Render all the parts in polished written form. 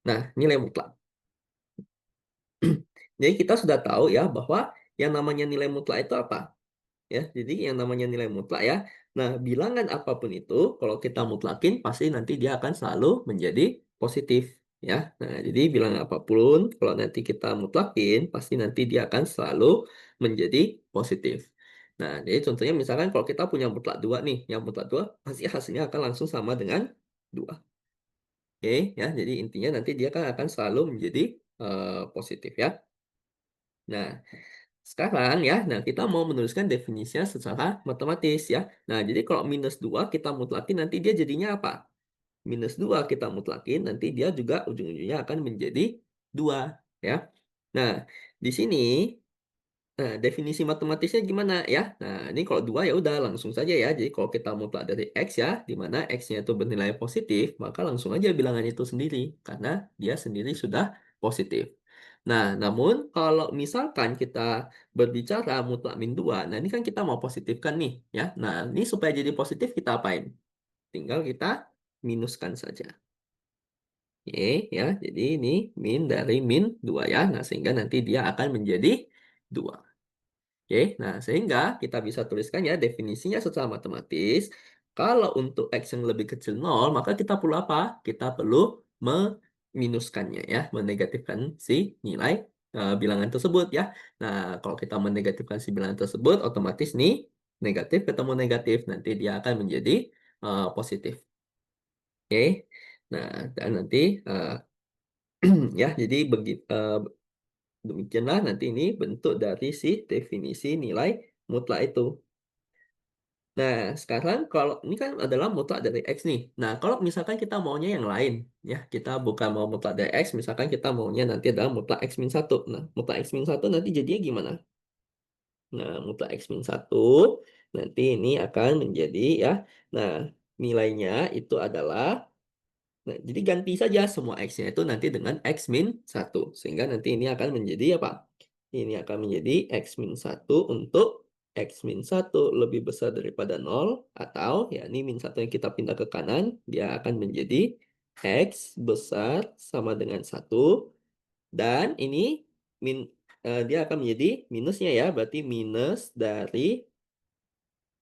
Nah, nilai mutlak. Jadi kita sudah tahu ya bahwa yang namanya nilai mutlak itu apa? Ya, jadi yang namanya nilai mutlak ya. Nah, bilangan apapun itu kalau kita mutlakin pasti nanti dia akan selalu menjadi positif ya. Nah, jadi bilangan apapun kalau nanti kita mutlakin pasti nanti dia akan selalu menjadi positif. Nah, jadi contohnya misalkan kalau kita punya mutlak 2 nih, yang mutlak 2 pasti hasilnya akan langsung sama dengan 2. Oke, ya. Jadi intinya nanti dia kan akan selalu menjadi positif ya. Nah, sekarang ya, nah kita mau menuliskan definisinya secara matematis ya. Nah, jadi kalau minus 2 kita mutlakin nanti dia jadinya apa? Minus 2 kita mutlakin nanti dia juga ujung-ujungnya akan menjadi 2 ya. Nah, di sini definisi matematisnya gimana ya? Nah, ini kalau 2 ya udah langsung saja ya. Jadi kalau kita mutlak dari X ya, di mana X-nya itu bernilai positif, maka langsung aja bilangan itu sendiri. Karena dia sendiri sudah positif. Nah, namun kalau misalkan kita berbicara mutlak min 2, nah ini kan kita mau positifkan nih ya. Nah, ini supaya jadi positif kita apain? Tinggal kita minuskan saja. Oke ya, jadi ini min dari min 2 ya. Nah, sehingga nanti dia akan menjadi 2. Oke, nah sehingga kita bisa tuliskan ya definisinya secara matematis. Kalau untuk X yang lebih kecil 0, maka kita perlu apa? Kita perlu meminuskannya ya, menegatifkan si nilai bilangan tersebut ya. Nah, kalau kita menegatifkan si bilangan tersebut, otomatis nih negatif ketemu negatif, nanti dia akan menjadi positif. Oke, nah dan nanti ya jadi demikianlah nanti ini bentuk dari si definisi nilai mutlak itu. Nah, sekarang kalau ini kan adalah mutlak dari X nih. Nah, kalau misalkan kita maunya yang lain, ya, kita bukan mau mutlak dari X, misalkan kita maunya nanti adalah mutlak X min 1. Nah, mutlak X min 1 nanti jadinya gimana? Nah, mutlak X min 1 nanti ini akan menjadi ya. Nah, nilainya itu adalah, nah, jadi ganti saja semua X-nya itu nanti dengan X min 1. Sehingga nanti ini akan menjadi apa? Ini akan menjadi X min 1 untuk X min 1 lebih besar daripada 0. Atau ya ini min 1 yang kita pindah ke kanan. Dia akan menjadi X besar sama dengan 1. Dan ini dia akan menjadi minusnya ya. Berarti minus dari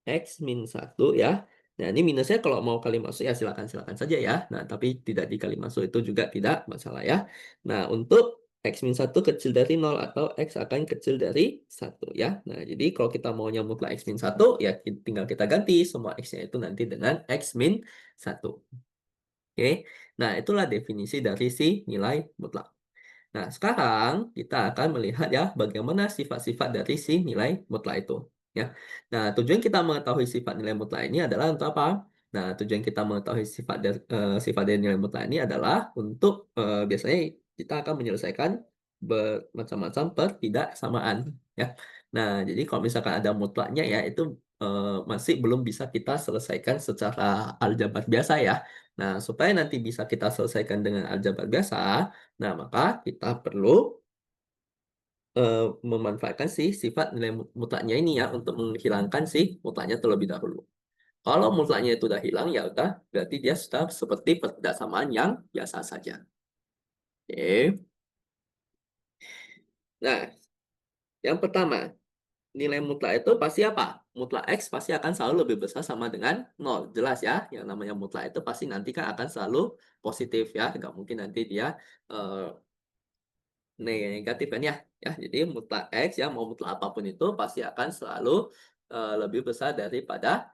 X min 1 ya. Nah, ini minusnya kalau mau kali masuk ya silakan-silakan saja ya. Nah, tapi tidak dikali masuk itu juga tidak masalah ya. Nah, untuk X min 1 kecil dari 0 atau X akan kecil dari 1 ya. Nah, jadi kalau kita maunya mutlak X min 1 ya tinggal kita ganti semua X-nya itu nanti dengan X min 1. Oke. Nah, itulah definisi dari si nilai mutlak. Nah, sekarang kita akan melihat ya bagaimana sifat-sifat dari si nilai mutlak itu. Ya. Nah, tujuan kita mengetahui sifat nilai mutlak ini adalah untuk apa? Nah, tujuan kita mengetahui sifat dari nilai mutlak ini adalah untuk biasanya kita akan menyelesaikan bermacam-macam pertidaksamaan. Ya. Nah, jadi kalau misalkan ada mutlaknya ya itu masih belum bisa kita selesaikan secara aljabar biasa ya. Nah, supaya nanti bisa kita selesaikan dengan aljabar biasa, nah, maka kita perlu memanfaatkan si sifat nilai mutlaknya ini ya untuk menghilangkan si mutlaknya terlebih dahulu. Kalau mutlaknya itu udah hilang, ya udah berarti dia sudah seperti pertidaksamaan yang biasa saja. Oke. Nah, yang pertama, nilai mutlak itu pasti apa? Mutlak X pasti akan selalu lebih besar sama dengan 0. Jelas ya, yang namanya mutlak itu pasti nanti kan akan selalu positif ya. Nggak mungkin nanti dia eh, negatif kan ya. Ya, jadi mutlak X ya mau mutlak apapun itu pasti akan selalu lebih besar daripada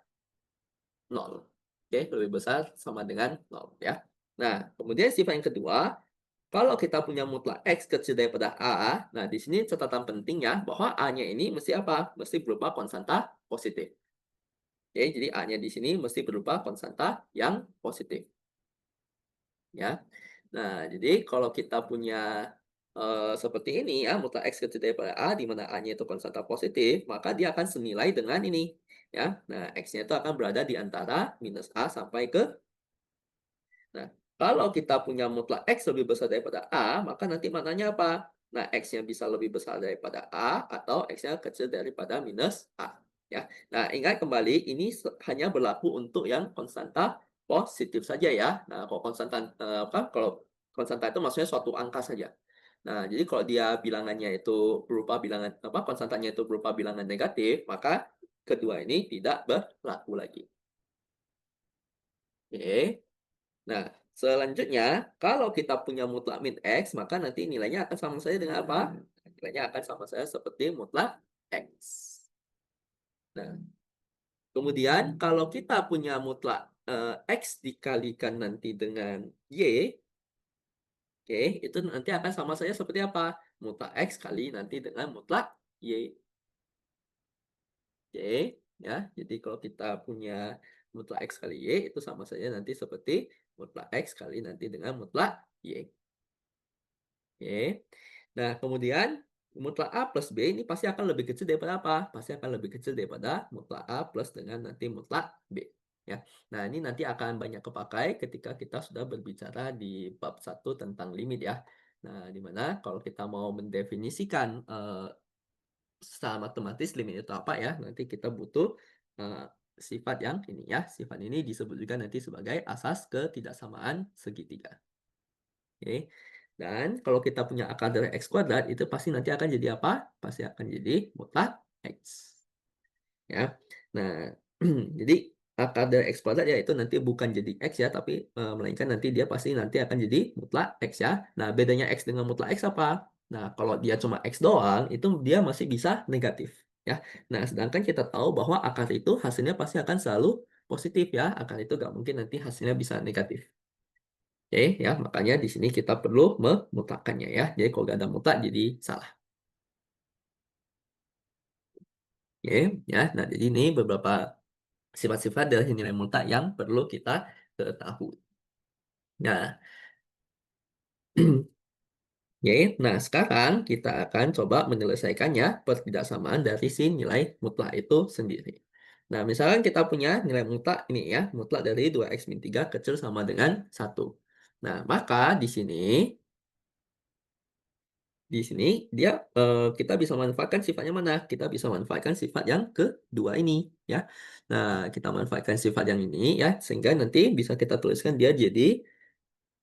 0. Oke, lebih besar sama dengan 0 ya. Nah, kemudian sifat yang kedua, kalau kita punya mutlak X kecil daripada A, nah di sini catatan pentingnya bahwa A-nya ini mesti apa? Mesti berupa konstanta positif. Oke, jadi A-nya di sini mesti berupa konstanta yang positif. Ya. Nah, jadi kalau kita punya seperti ini ya, mutlak X kecil daripada A, di mana A-nya itu konstanta positif, maka dia akan senilai dengan ini. Ya, nah X-nya itu akan berada di antara minus A sampai ke. Nah, kalau kita punya mutlak X lebih besar daripada A, maka nanti maknanya apa? Nah, X-nya bisa lebih besar daripada A, atau X-nya kecil daripada minus A. Ya. Nah, ingat kembali, ini hanya berlaku untuk yang konstanta positif saja ya. Nah, kalau konstanta Konstanta itu maksudnya suatu angka saja. Nah, jadi kalau dia bilangannya itu berupa bilangan apa, konstantanya itu berupa bilangan negatif, maka kedua ini tidak berlaku lagi. Oke. Nah, selanjutnya kalau kita punya mutlak min X, maka nanti nilainya akan sama saja dengan apa? Nilainya akan sama saja seperti mutlak X. Nah, kemudian kalau kita punya mutlak X dikalikan nanti dengan Y, oke, itu nanti akan sama saja seperti apa? Mutlak X kali nanti dengan mutlak Y. Oke, ya. Jadi kalau kita punya mutlak X kali Y, itu sama saja nanti seperti mutlak X kali nanti dengan mutlak Y. Oke. Nah, kemudian mutlak A plus B ini pasti akan lebih kecil daripada apa? Pasti akan lebih kecil daripada mutlak A plus dengan nanti mutlak B. Ya. Nah, ini nanti akan banyak kepakai ketika kita sudah berbicara di bab 1 tentang limit ya. Nah, di mana kalau kita mau mendefinisikan secara matematis limit itu apa ya, nanti kita butuh eh, sifat yang ini ya. Sifat ini disebut juga nanti sebagai asas ketidaksamaan segitiga. Oke. Dan kalau kita punya akar dari X kuadrat, itu pasti nanti akan jadi apa? Pasti akan jadi mutlak X. Ya. Nah, jadi akar dari X kuadrat ya itu nanti bukan jadi X ya, tapi melainkan nanti dia pasti nanti akan jadi mutlak X ya. Nah, bedanya X dengan mutlak X apa? Nah, kalau dia cuma X doang, itu dia masih bisa negatif. Ya. Nah, sedangkan kita tahu bahwa akar itu hasilnya pasti akan selalu positif ya. Akar itu nggak mungkin nanti hasilnya bisa negatif. Oke, ya, makanya di sini kita perlu memutlakkannya ya. Jadi kalau nggak ada mutlak jadi salah. Oke, ya. Nah, jadi ini beberapa sifat-sifat dari nilai mutlak yang perlu kita ketahui. Nah, oke, nah sekarang kita akan coba menyelesaikannya pertidaksamaan dari si nilai mutlak itu sendiri. Nah, misalkan kita punya nilai mutlak ini ya, mutlak dari 2x min 3 kecil sama dengan 1. Nah, maka di sini dia kita bisa manfaatkan sifatnya mana? Kita bisa manfaatkan sifat yang kedua ini ya. Nah, kita manfaatkan sifat yang ini ya sehingga nanti bisa kita tuliskan dia jadi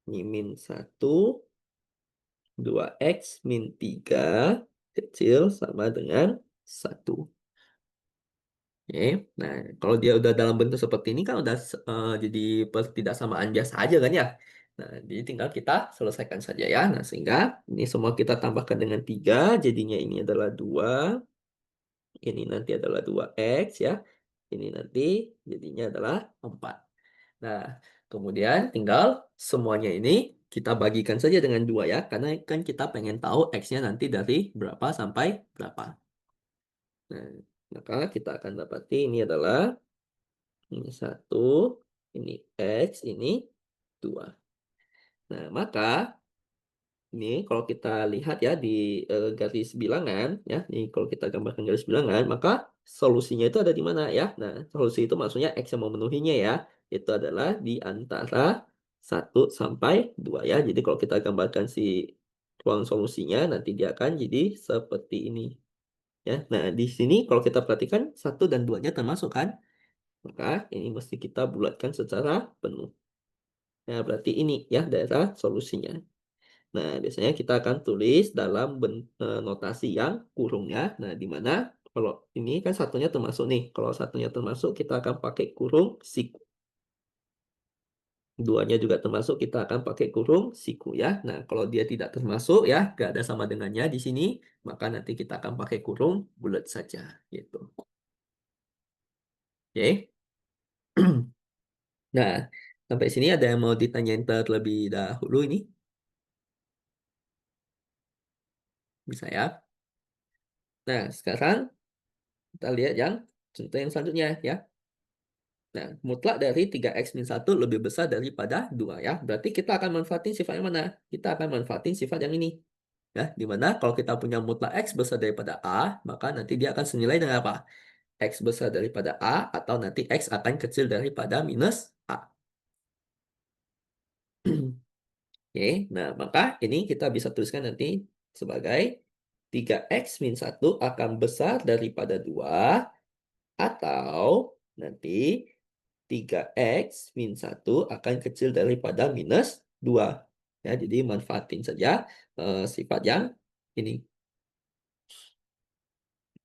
min 1 2x min 3 kecil sama dengan 1. Oke. Nah, kalau dia udah dalam bentuk seperti ini kan udah jadi pertidaksamaan biasa aja kan ya. Nah, jadi tinggal kita selesaikan saja ya. Nah, sehingga ini semua kita tambahkan dengan 3, jadinya ini adalah 2, ini nanti adalah 2x ya. Ini nanti jadinya adalah 4. Nah, kemudian tinggal semuanya ini kita bagikan saja dengan 2 ya. Karena kan kita pengen tahu x-nya nanti dari berapa sampai berapa. Nah, maka kita akan dapati ini adalah ini 1, ini X, ini 2. Nah, maka ini kalau kita lihat ya di garis bilangan, ya, nih kalau kita gambarkan garis bilangan, maka solusinya itu ada di mana ya? Nah, solusi itu maksudnya X yang memenuhinya ya, itu adalah di antara 1 sampai 2 ya. Jadi kalau kita gambarkan si ruang solusinya, nanti dia akan jadi seperti ini. Ya, nah di sini kalau kita perhatikan 1 dan 2-nya termasuk kan? Maka ini mesti kita bulatkan secara penuh. Nah, berarti ini ya daerah solusinya. Nah, biasanya kita akan tulis dalam notasi yang kurung ya. Nah, di mana kalau ini kan satunya termasuk nih. Kalau satunya termasuk kita akan pakai kurung siku. Duanya juga termasuk kita akan pakai kurung siku ya. Nah, kalau dia tidak termasuk ya, gak ada sama dengannya di sini, maka nanti kita akan pakai kurung bulat saja gitu. Oke. Nah, sampai sini ada yang mau ditanyain terlebih dahulu ini? Bisa ya. Nah, sekarang kita lihat yang contoh yang selanjutnya ya. Nah, mutlak dari 3x min 1 lebih besar daripada 2 ya. Berarti kita akan manfaatin sifat yang mana? Kita akan manfaatin sifat yang ini. Ya, dimana kalau kita punya mutlak x besar daripada A, maka nanti dia akan senilai dengan apa? X besar daripada A atau nanti x akan kecil daripada minus A. Oke, nah maka ini kita bisa tuliskan nanti sebagai 3x min 1 akan besar daripada 2 atau nanti 3x min 1 akan kecil daripada minus 2. Ya, jadi manfaatin saja sifat yang ini.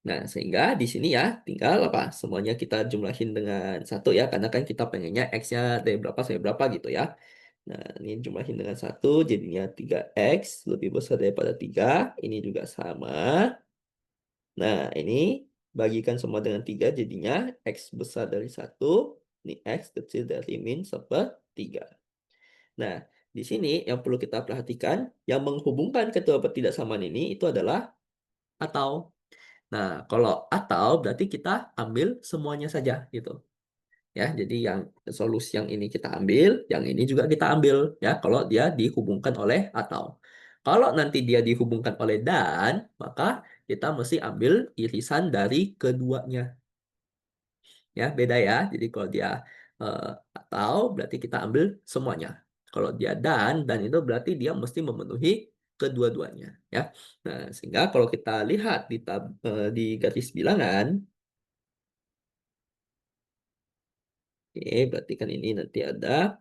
Nah, sehingga di sini ya tinggal apa? Semuanya kita jumlahin dengan satu ya, karena kan kita pengennya X-nya dari berapa sampai berapa gitu ya. Nah, ini jumlahin dengan satu, jadinya 3X lebih besar daripada 3. Ini juga sama. Nah, ini bagikan semua dengan 3, jadinya X besar dari satu. Ini X kecil dari min sepertiga. Nah, di sini yang perlu kita perhatikan, yang menghubungkan kedua ketidaksamaan ini itu adalah atau. Nah, kalau atau berarti kita ambil semuanya saja gitu. Ya, jadi yang solusi yang ini kita ambil, yang ini juga kita ambil ya kalau dia dihubungkan oleh atau. Kalau nanti dia dihubungkan oleh dan, maka kita mesti ambil irisan dari keduanya. Ya, beda ya. Jadi kalau dia atau berarti kita ambil semuanya. Kalau dia dan itu berarti dia mesti memenuhi kedua-duanya ya. Nah, sehingga kalau kita lihat di garis bilangan, oke, berarti kan ini nanti ada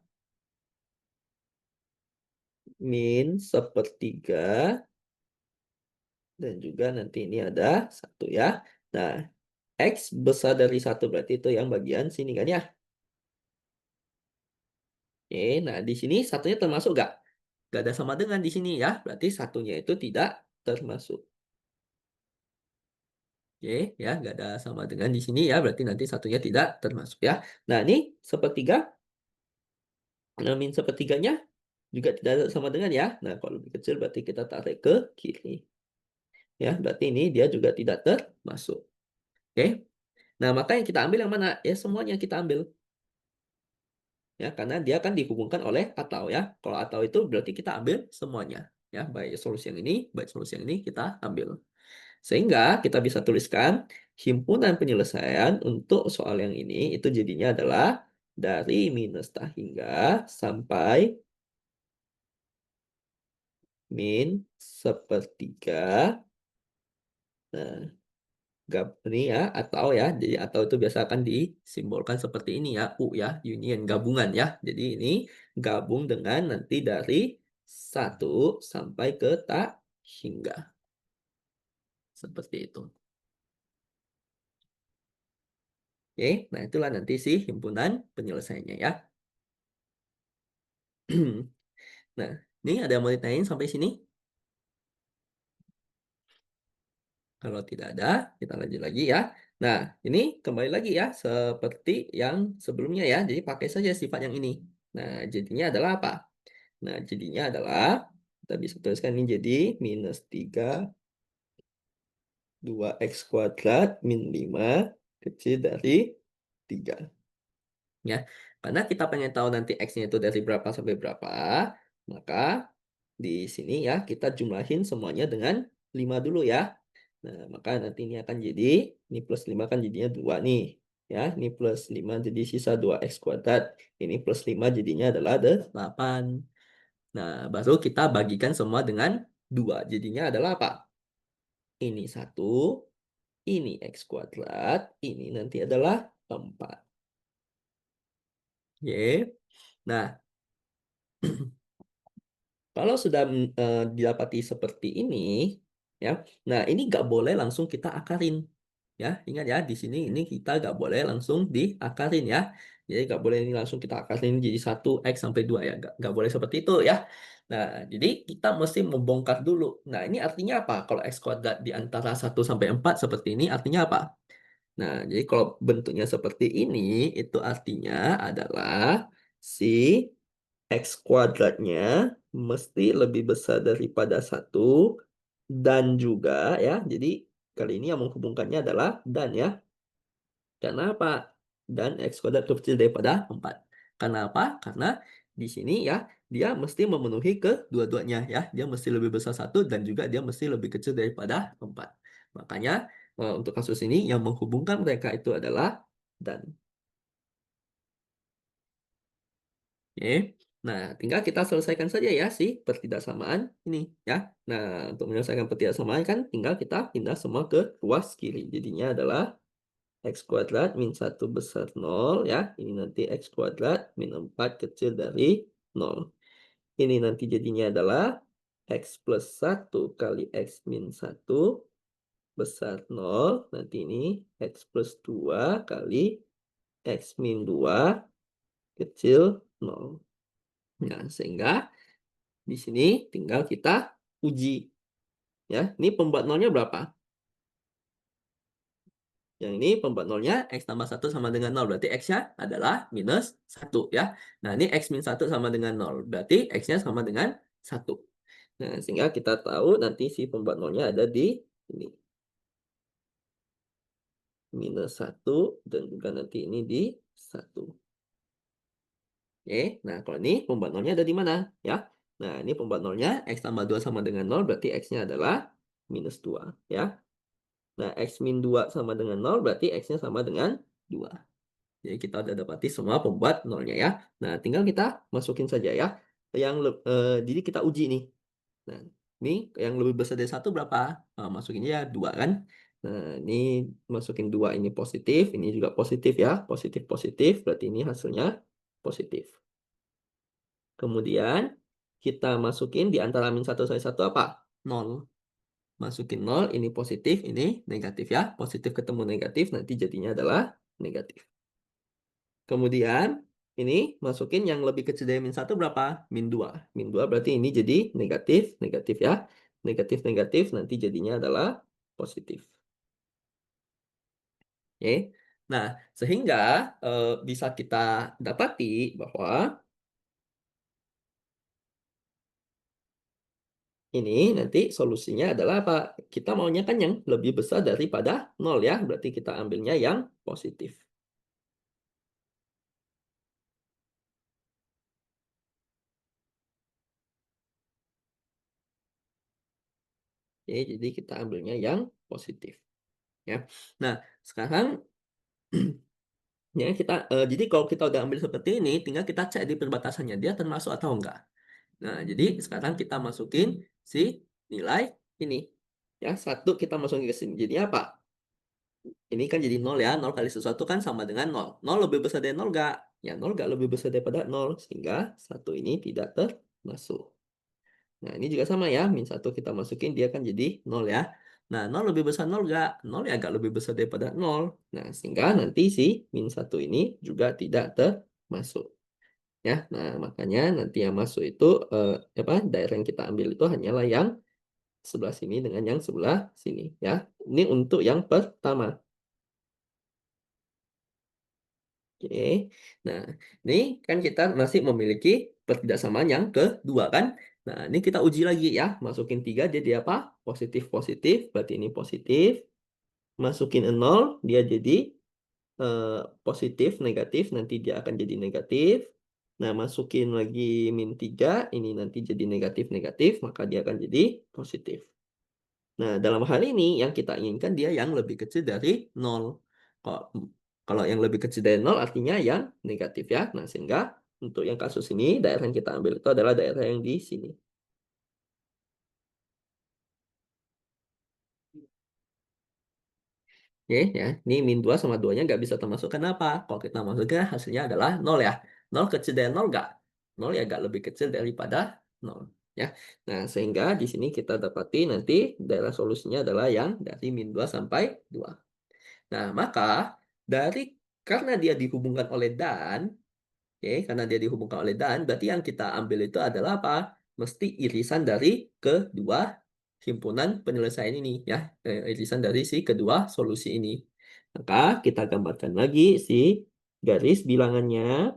min sepertiga dan juga nanti ini ada satu ya. Nah, X besar dari satu berarti itu yang bagian sini kan ya. Oke, nah di sini satunya termasuk nggak? Nggak ada sama dengan di sini ya. Berarti satunya itu tidak termasuk. Oke, ya nggak ada sama dengan di sini ya. Berarti nanti satunya tidak termasuk ya. Nah ini sepertiga, nah min sepertiganya juga tidak ada sama dengan ya. Nah kalau lebih kecil berarti kita tarik ke kiri. Ya, berarti ini dia juga tidak termasuk. Oke. Nah, maka yang kita ambil yang mana? Ya semuanya kita ambil. Ya, karena dia akan dihubungkan oleh atau ya. Kalau atau itu berarti kita ambil semuanya. Ya, baik solusi yang ini, baik solusi yang ini kita ambil. Sehingga kita bisa tuliskan himpunan penyelesaian untuk soal yang ini itu jadinya adalah dari minus tak hingga sampai min sepertiga. Nah, ini ya atau ya, jadi atau itu biasa akan disimbolkan seperti ini ya, U ya, union gabungan ya. Jadi ini gabung dengan nanti dari satu sampai ke tak hingga, seperti itu. Oke, nah itulah nanti sih himpunan penyelesaiannya ya. Nah, ini ada yang mau ditanyain sampai sini? Kalau tidak ada, kita lanjut lagi ya. Nah, ini kembali lagi ya, seperti yang sebelumnya ya. Jadi pakai saja sifat yang ini. Nah, jadinya adalah apa? Nah, jadinya adalah, kita bisa tuliskan ini jadi minus 3, 2x kuadrat, min 5, kecil dari 3. Ya, karena kita pengen tahu nanti x-nya itu dari berapa sampai berapa, maka di sini ya kita jumlahin semuanya dengan 5 dulu ya. Nah, maka nanti ini akan jadi, ini plus 5 kan jadinya 2 nih. Ya, ini plus 5 jadi sisa 2x kuadrat. Ini plus 5 jadinya adalah 8. Nah, baru kita bagikan semua dengan 2. Jadinya adalah apa? Ini 1, ini x kuadrat, ini nanti adalah 4. Oke. Nah, kalau sudah didapati seperti ini, ya. Nah, ini nggak boleh langsung kita akarin. Ya, ingat ya, di sini ini kita nggak boleh langsung diakarin ya. Jadi nggak boleh ini langsung kita akarin jadi 1x sampai 2 ya. Nggak boleh seperti itu ya. Nah, jadi kita mesti membongkar dulu. Nah, ini artinya apa? Kalau x kuadrat di antara 1 sampai 4 seperti ini artinya apa? Nah, jadi kalau bentuknya seperti ini, itu artinya adalah si X kuadratnya mesti lebih besar daripada 1 dan juga ya. Jadi kali ini yang menghubungkannya adalah dan ya. Karena apa? Dan X kuadrat lebih kecil daripada 4. Karena apa? Karena di sini ya dia mesti memenuhi kedua-duanya ya. Dia mesti lebih besar 1 dan juga dia mesti lebih kecil daripada 4. Makanya untuk kasus ini yang menghubungkan mereka itu adalah dan. Oke. Nah, tinggal kita selesaikan saja ya si pertidaksamaan ini ya. Nah, untuk menyelesaikan pertidaksamaan kan tinggal kita pindah semua ke ruas kiri. Jadinya adalah x kuadrat min 1 besar 0 ya. Ini nanti x kuadrat min 4 kecil dari 0. Ini nanti jadinya adalah X plus 1 kali X min 1 besar 0. Nanti ini X plus 2 kali X min 2 kecil 0. Nah, sehingga di sini tinggal kita uji. Ya, ini pembuat nolnya berapa? Yang ini pembuat nolnya X tambah 1 sama dengan 0. Berarti X-nya adalah minus 1 ya. Nah, ini X min 1 sama dengan 0. Berarti X-nya sama dengan 1. Nah, sehingga kita tahu nanti si pembuat nolnya ada di ini. Minus 1 dan juga nanti ini di 1. Oke, nah kalau ini pembuat nolnya ada di mana? Ya. Nah, ini pembuat nolnya X tambah 2 sama dengan 0. Berarti X-nya adalah minus 2 ya. Nah, X min 2 sama dengan 0 berarti X-nya sama dengan 2. Jadi kita udah dapati semua pembuat nolnya ya. Nah, tinggal kita masukin saja ya. Jadi kita uji nih. Nah, ini yang lebih besar dari 1 berapa? Masukinnya 2 kan. Nah, ini masukin 2 ini positif, ini juga positif ya. Positif, positif, berarti ini hasilnya positif. Kemudian kita masukin di antara min 1 sampai 1 apa? 0. Masukin 0, ini positif, ini negatif ya. Positif ketemu negatif, nanti jadinya adalah negatif. Kemudian, ini masukin yang lebih kecil dari min 1 berapa? Min 2. Min 2 berarti ini jadi negatif, negatif ya. Negatif, negatif, nanti jadinya adalah positif. Oke. Nah, sehingga bisa kita dapati bahwa ini nanti solusinya adalah apa? Kita maunya kan yang lebih besar daripada 0 ya. Berarti kita ambilnya yang positif. Oke, jadi kita ambilnya yang positif. Ya. Nah, sekarang ya jadi kalau kita udah ambil seperti ini, tinggal kita cek di perbatasannya dia termasuk atau enggak. Nah, jadi sekarang kita masukin si nilai ini. Ya, 1 kita masukin ke sini. Jadi apa? Ini kan jadi 0 ya, 0 kali sesuatu kan sama dengan 0. 0 lebih besar dari 0 enggak? Ya, 0 enggak lebih besar daripada 0, sehingga 1 ini tidak termasuk. Nah, ini juga sama ya, min 1 kita masukin dia kan jadi 0 ya. Nah, 0 lebih besar 0 enggak? 0 ya agak lebih besar daripada 0. Nah, sehingga nanti si min 1 ini juga tidak termasuk. Ya, nah makanya nanti yang masuk itu, daerah yang kita ambil itu hanyalah yang sebelah sini dengan yang sebelah sini ya. Ini untuk yang pertama. Oke. Nah, ini kan kita masih memiliki pertidaksamaan yang kedua kan. Nah, ini kita uji lagi ya. Masukin 3 jadi apa? Positif, positif. Berarti ini positif. Masukin 0 dia jadi positif, negatif. Nanti dia akan jadi negatif. Nah, masukin lagi min 3. Ini nanti jadi negatif, negatif. Maka dia akan jadi positif. Nah, dalam hal ini yang kita inginkan dia yang lebih kecil dari 0. Kalau kalau yang lebih kecil dari 0 artinya yang negatif ya. Nah, sehingga untuk yang kasus ini daerah yang kita ambil itu adalah daerah yang di sini. Oke ya, ini min 2 sama 2-nya nggak bisa termasuk. Kenapa? Kalau kita masukkan hasilnya adalah 0 ya. 0 kecil dari 0 nggak? 0 ya nggak lebih kecil daripada 0. Ya. Nah, sehingga di sini kita dapati nanti daerah solusinya adalah yang dari min 2 sampai 2. Nah, maka karena dia dihubungkan oleh dan, oke, karena dia dihubungkan oleh dan, berarti yang kita ambil itu adalah apa? Mesti irisan dari kedua himpunan penyelesaian ini ya, irisan dari si kedua solusi ini. Maka kita gambarkan lagi si garis bilangannya.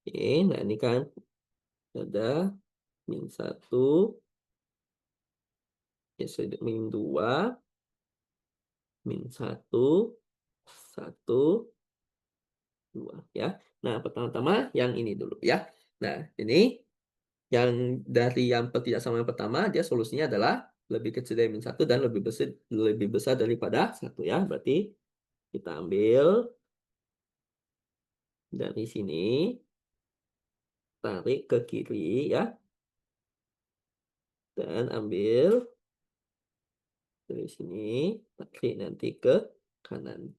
Oke, nah ini kan ada min 1, ya sudah min 2, min 1, 1, 2 ya. Nah, pertama-tama yang ini dulu ya. Nah, ini yang dari yang ketidaksamaan yang pertama, dia solusinya adalah lebih kecil dari min 1 dan lebih besar daripada 1 ya. Berarti kita ambil dari sini, tarik ke kiri ya, dan ambil dari sini, tarik nanti ke kanan.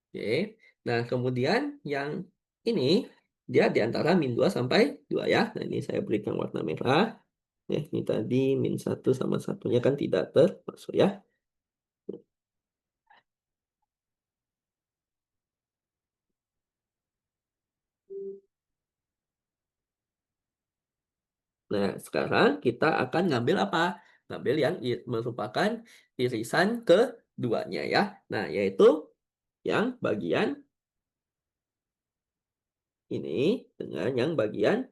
Oke. Nah, kemudian yang ini dia di antara min 2 sampai 2 ya. Nah, ini saya berikan warna merah. Ya, ini tadi min 1 sama satunya kan tidak termasuk ya. Nah, sekarang kita akan ngambil apa? Ngambil yang merupakan irisan keduanya ya. Nah, yaitu yang bagian ini dengan yang bagian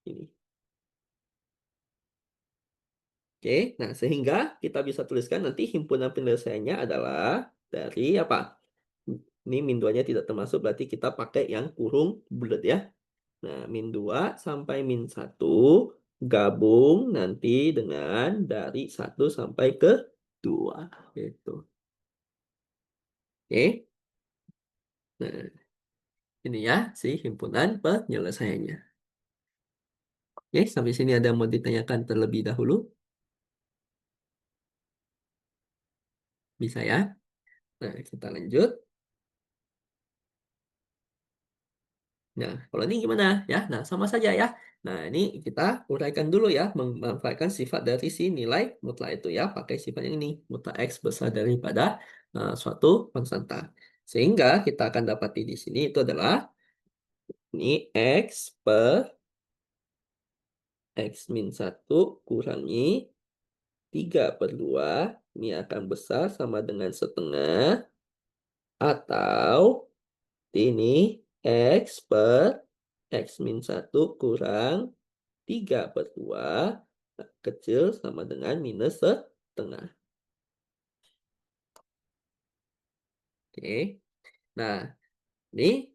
ini. Oke, nah sehingga kita bisa tuliskan nanti himpunan penyelesaiannya adalah dari apa? Ini min 2-nya tidak termasuk, berarti kita pakai yang kurung bulat ya. Nah, min 2 sampai min 1 gabung nanti dengan dari 1 sampai ke 2. Gitu. Oke, nah ini ya si himpunan penyelesaiannya. Oke, sampai sini ada mau ditanyakan terlebih dahulu? Bisa ya? Nah, kita lanjut. Nah, kalau ini gimana ya? Nah, sama saja ya. Nah, ini kita uraikan dulu ya, memanfaatkan sifat dari si nilai mutlak itu ya, pakai sifat yang ini, mutlak X besar daripada suatu konstanta. Sehingga kita akan dapati di sini itu adalah ini X per X min 1 kurangi 3/2 ini akan besar sama dengan setengah atau ini X per X min 1 kurang 3/2 kecil sama dengan minus setengah. Oke. Nah, ini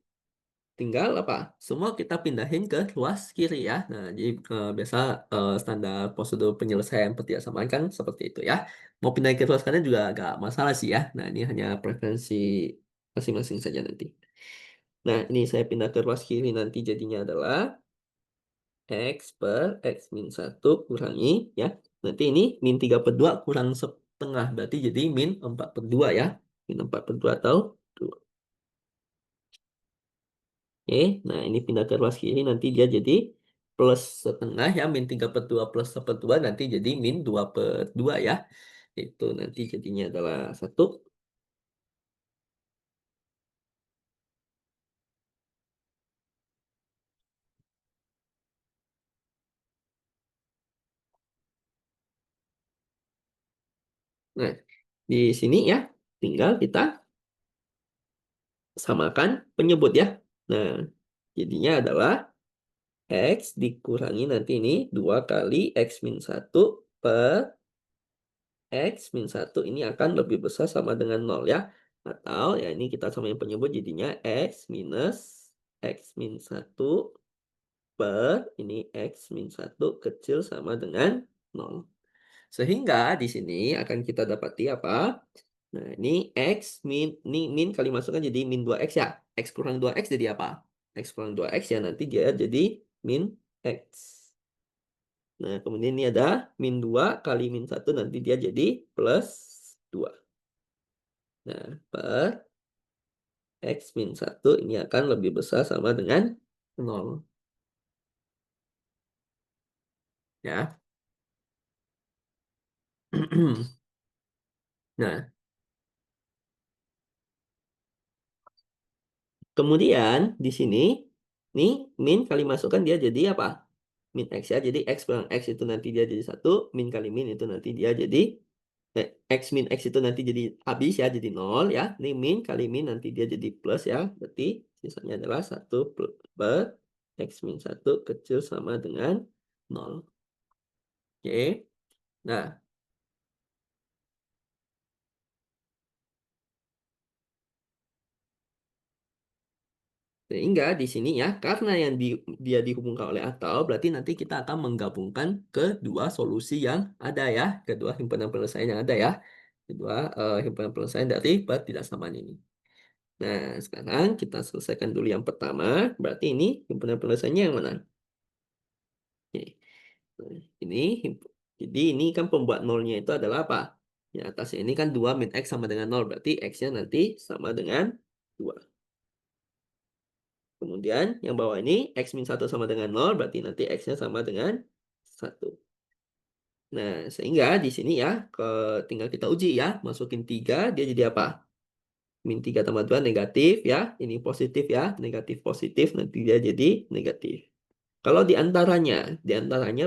tinggal apa? Semua kita pindahin ke ruas kiri ya. Nah, jadi biasa standar prosedur penyelesaian pertidakssamaan kan seperti itu ya. Mau pindahin ke ruas kanan juga agak masalah sih ya. Nah, ini hanya preferensi masing-masing saja nanti. Nah, ini saya pindah ke ruas kiri nanti jadinya adalah X per X min 1 kurangi ya. Nanti ini min 3/2 kurang setengah. Berarti jadi min 4/2 ya. Min 4/2 atau 2. Oke, nah ini pindah ke ruas kiri nanti dia jadi plus setengah ya. Min 3/2 plus 1/2 nanti jadi min 2/2 ya. Itu nanti jadinya adalah 1. Nah, di sini ya tinggal kita samakan penyebut ya. Nah, jadinya adalah X dikurangi nanti ini 2 kali X min 1 per X min 1 ini akan lebih besar sama dengan 0 ya. Atau ya ini kita samain penyebut jadinya X minus X min 1 per ini X min 1 kecil sama dengan 0. Sehingga di sini akan kita dapati apa? Nah, ini X min kali masukkan jadi min 2X ya. X kurang 2X jadi apa? X kurang 2X ya nanti dia jadi min X. Nah, kemudian ini ada min 2 kali min 1 nanti dia jadi plus 2. Nah, per X min 1 ini akan lebih besar sama dengan 0. Ya. Nah, kemudian di sini, nih min kali masukkan dia jadi apa? Min X ya. Jadi X kurang X itu nanti dia jadi 1. Min kali min itu nanti dia jadi X min X itu nanti jadi habis ya, jadi 0 ya. Ini min kali min nanti dia jadi plus ya. Berarti sisanya adalah 1 per X min 1 kecil sama dengan 0. Oke. Nah, sehingga di sini ya, karena yang dia dihubungkan oleh atau, berarti nanti kita akan menggabungkan kedua solusi yang ada ya. Kedua himpunan penyelesaian yang ada ya. Kedua himpunan penyelesaian dari pertidaksamaan ini. Nah, sekarang kita selesaikan dulu yang pertama. Berarti ini himpunan penyelesaiannya yang mana? Oke. Nah, ini jadi ini kan pembuat nolnya itu adalah apa? Yang atasnya ini kan 2 min X sama dengan 0. Berarti X-nya nanti sama dengan 2. Kemudian yang bawah ini X min 1 sama dengan 0, berarti nanti X-nya sama dengan 1. Nah, sehingga di sini ya, tinggal kita uji ya. Masukin 3, dia jadi apa? Min 3 tambah 2 negatif ya. Ini positif ya. Negatif positif, nanti dia jadi negatif. Kalau di antaranya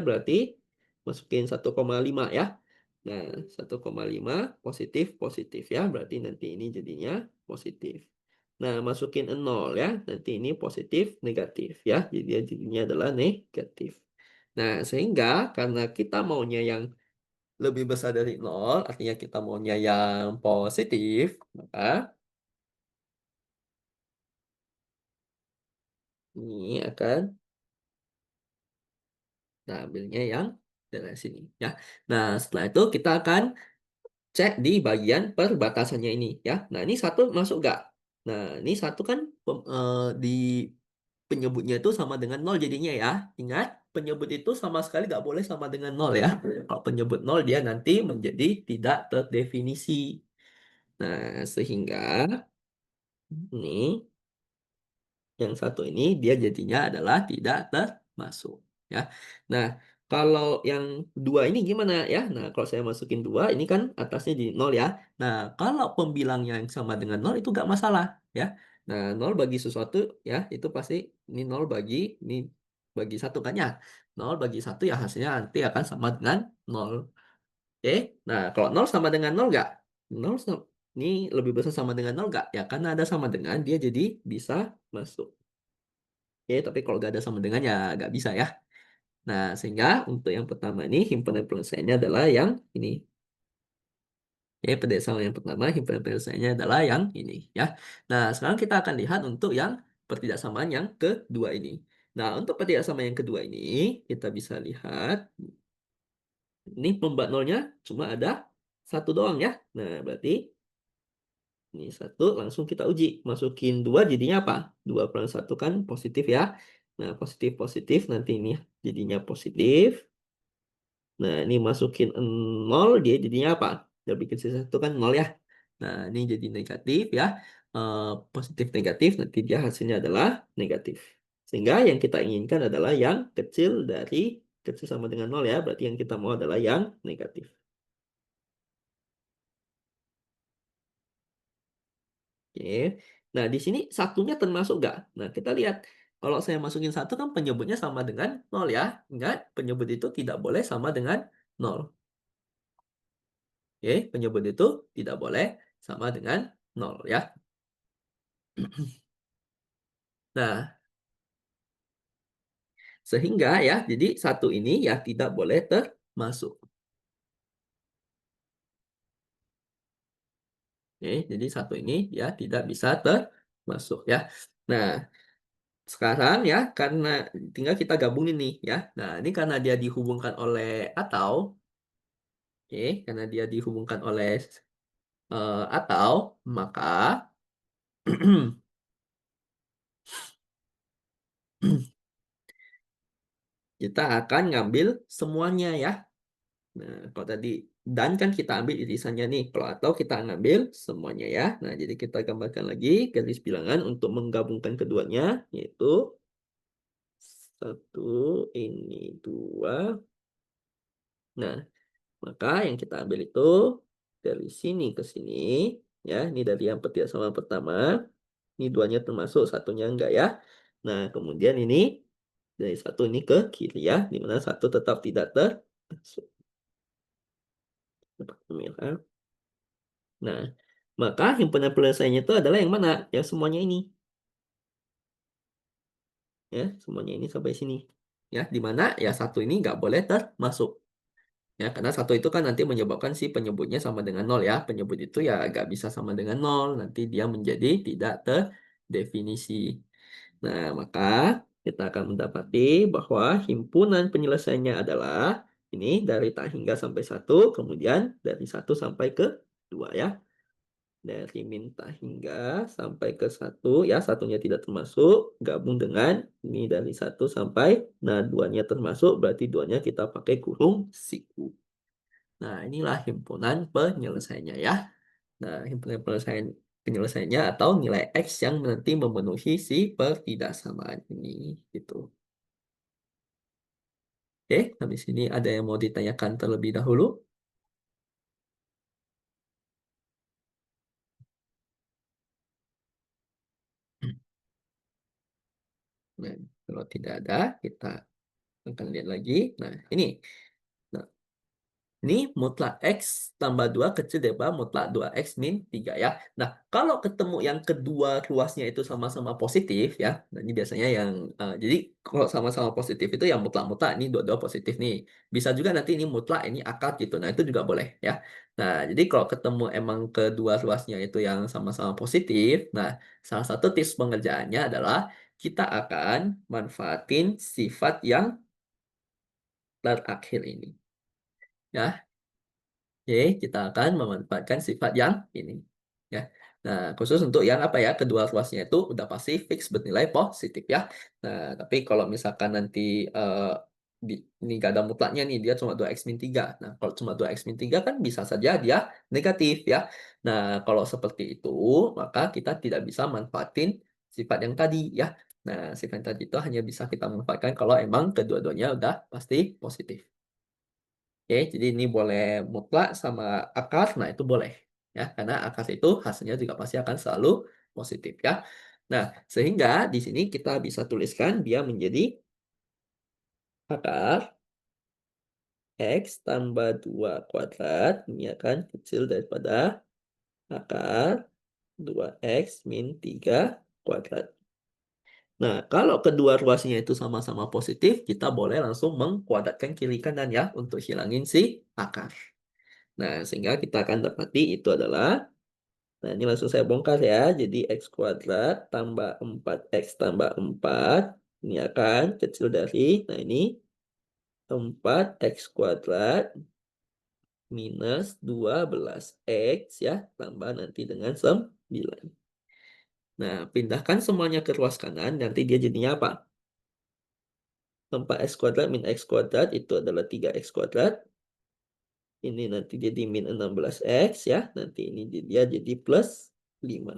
berarti masukin 1,5 ya. Nah, 1,5 positif positif ya. Berarti nanti ini jadinya positif. Nah, masukin 0 ya. Nanti ini positif negatif ya. Jadi dia jadinya adalah negatif. Nah, sehingga karena kita maunya yang lebih besar dari 0, artinya kita maunya yang positif, maka ini akan kita ambilnya yang dari sini ya. Nah, setelah itu kita akan cek di bagian perbatasannya ini ya. Nah, ini satu masuk nggak? Nah, ini satu kan di penyebutnya itu sama dengan nol jadinya ya. Ingat, penyebut itu sama sekali nggak boleh sama dengan nol ya. Kalau penyebut nol dia nanti menjadi tidak terdefinisi. Nah, sehingga ini yang satu ini dia jadinya adalah tidak termasuk ya. Nah, kalau yang dua ini gimana ya? Nah, kalau saya masukin dua ini kan atasnya di nol ya. Nah, kalau pembilang yang sama dengan nol itu nggak masalah ya. Nah, nol bagi sesuatu ya itu pasti ini nol bagi ini bagi satu kan ya. Nol bagi satu ya hasilnya nanti akan sama dengan nol. Oke. Nah, kalau nol sama dengan nol nggak? Nol ini lebih besar sama dengan nol nggak? Ya karena ada sama dengan dia jadi bisa masuk. Oke, tapi kalau nggak ada sama dengan ya nggak bisa ya. Nah, sehingga untuk yang pertama ini himpunan penyelesaiannya adalah yang ini. Oke, pada sama yang pertama himpunan penyelesaiannya adalah yang ini ya. Nah, sekarang kita akan lihat untuk yang pertidaksamaan yang kedua ini. Nah, untuk pertidaksamaan yang kedua ini kita bisa lihat ini pembuat nolnya cuma ada satu doang ya. Nah, berarti ini satu langsung kita uji. Masukin dua jadinya apa? Dua kurang satu kan positif ya. Nah, positif positif nanti ini jadinya positif. Nah, ini masukin 0, dia jadinya apa? Dia bikin sisa satu kan 0 ya. Nah, ini jadi negatif ya. Eh, Positif negatif, nanti dia hasilnya adalah negatif. Sehingga yang kita inginkan adalah yang kecil dari kecil sama dengan 0 ya. Berarti yang kita mau adalah yang negatif. Oke. Nah, di sini satunya termasuk nggak? Nah, kita lihat. Kalau saya masukin satu kan penyebutnya sama dengan 0 ya. Ingat, penyebut itu tidak boleh sama dengan 0. Oke, penyebut itu tidak boleh sama dengan 0 ya. Nah, sehingga ya, jadi satu ini ya tidak boleh termasuk. Oke, jadi satu ini ya tidak bisa termasuk ya. Nah, sekarang ya karena tinggal kita gabungin nih ya. Nah, ini karena dia dihubungkan oleh atau, oke, karena dia dihubungkan oleh atau, maka kita akan ngambil semuanya ya. Nah, kalau tadi dan kan kita ambil irisannya nih. Kalau atau kita ngambil semuanya ya. Nah, jadi kita gambarkan lagi garis bilangan untuk menggabungkan keduanya, yaitu satu, ini dua. Nah, maka yang kita ambil itu dari sini ke sini, ya. Ini dari yang sama pertama. Ini duanya termasuk, satunya enggak ya. Nah, kemudian ini dari satu ini ke kiri ya, di mana satu tetap tidak termasuk. Dapat merah. Nah, maka himpunan penyelesaiannya itu adalah yang mana? Yang semuanya ini. Ya, semuanya ini sampai sini. Ya, di mana ya satu ini nggak boleh termasuk. Ya, karena satu itu kan nanti menyebabkan si penyebutnya sama dengan nol ya. Penyebut itu ya nggak bisa sama dengan nol. Nanti dia menjadi tidak terdefinisi. Nah, maka kita akan mendapati bahwa himpunan penyelesaiannya adalah ini dari tak hingga sampai satu, kemudian dari satu sampai ke dua ya. Dari minta hingga sampai ke satu ya, satunya tidak termasuk, gabung dengan ini dari satu sampai, nah duanya termasuk, berarti duanya kita pakai kurung siku. Nah, inilah himpunan penyelesaiannya ya. Nah, himpunan penyelesaian penyelesaiannya atau nilai X yang nanti memenuhi si pertidaksamaan ini, gitu. Oke, habis ini ada yang mau ditanyakan terlebih dahulu? Nah, kalau tidak ada, kita akan lihat lagi. Nah, ini. Nah, ini mutlak X tambah 2 kecil daripada mutlak 2X min 3 ya. Nah, kalau ketemu yang kedua ruasnya itu sama-sama positif ya. Nah, ini biasanya yang jadi kalau sama-sama positif itu yang mutlak-mutlak ini dua-dua positif nih. Bisa juga nanti ini mutlak ini akar gitu. Nah, itu juga boleh ya. Nah, jadi kalau ketemu emang kedua ruasnya itu yang sama-sama positif, nah salah satu tips pengerjaannya adalah kita akan manfaatin sifat yang terakhir ini. Ya, oke, kita akan memanfaatkan sifat yang ini. Ya. Nah, khusus untuk yang apa ya, kedua ruasnya itu udah pasti fix bernilai positif ya. Nah, tapi kalau misalkan nanti ini gak ada mutlaknya nih, dia cuma 2x min 3. Nah, kalau cuma 2x min 3 kan bisa saja dia negatif ya. Nah, kalau seperti itu, maka kita tidak bisa manfaatin sifat yang tadi ya. Nah, sifat yang tadi itu hanya bisa kita manfaatkan kalau emang kedua-duanya udah pasti positif. Oke, jadi ini boleh mutlak sama akar, nah itu boleh ya, karena akar itu hasilnya juga pasti akan selalu positif ya. Nah, sehingga di sini kita bisa tuliskan dia menjadi akar X tambah 2 kuadrat, ini akan kecil daripada akar 2X min 3 kuadrat. Nah, kalau kedua ruasnya itu sama-sama positif, kita boleh langsung mengkuadratkan kiri kanan ya, untuk hilangin si akar. Nah, sehingga kita akan dapati itu adalah, nah ini langsung saya bongkar ya. Jadi X kuadrat tambah 4X tambah 4. Ini akan kecil dari, nah ini 4X kuadrat minus 12X ya. Tambah nanti dengan 9. Nah, pindahkan semuanya ke ruas kanan. Nanti dia jadinya apa? 4X kuadrat min X kuadrat itu adalah 3X kuadrat. Ini nanti jadi min 16X ya. Nanti ini dia jadi plus 5.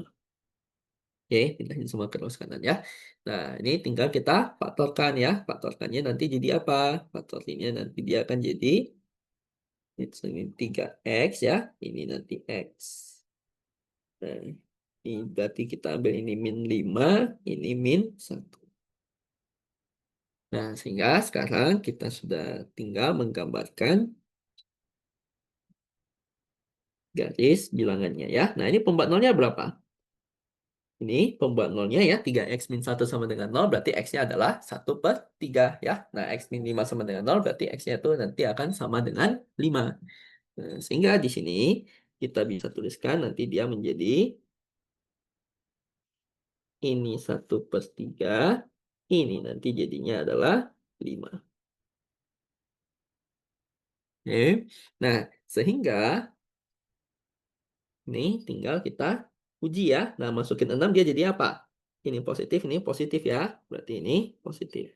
Oke, pindahin semua ke ruas kanan ya. Nah, ini tinggal kita faktorkan ya. Faktorkannya nanti jadi apa? Faktornya nanti dia akan jadi ini 3X ya. Ini nanti X. Nah, ini berarti kita ambil ini min 5, ini min 1. Nah, sehingga sekarang kita sudah tinggal menggambarkan garis bilangannya ya. Nah, ini pembuat nolnya berapa? Ini pembuat nolnya ya, 3x min 1 sama dengan 0, berarti x-nya adalah 1/3 ya. Nah, x min 5 sama dengan 0, berarti x-nya itu nanti akan sama dengan 5. Nah, sehingga di sini kita bisa tuliskan nanti dia menjadi ini 1/3, ini nanti jadinya adalah 5. Oke. Nah, sehingga ini tinggal kita uji ya. Nah, masukin 6 dia jadi apa? Ini positif ya. Berarti ini positif.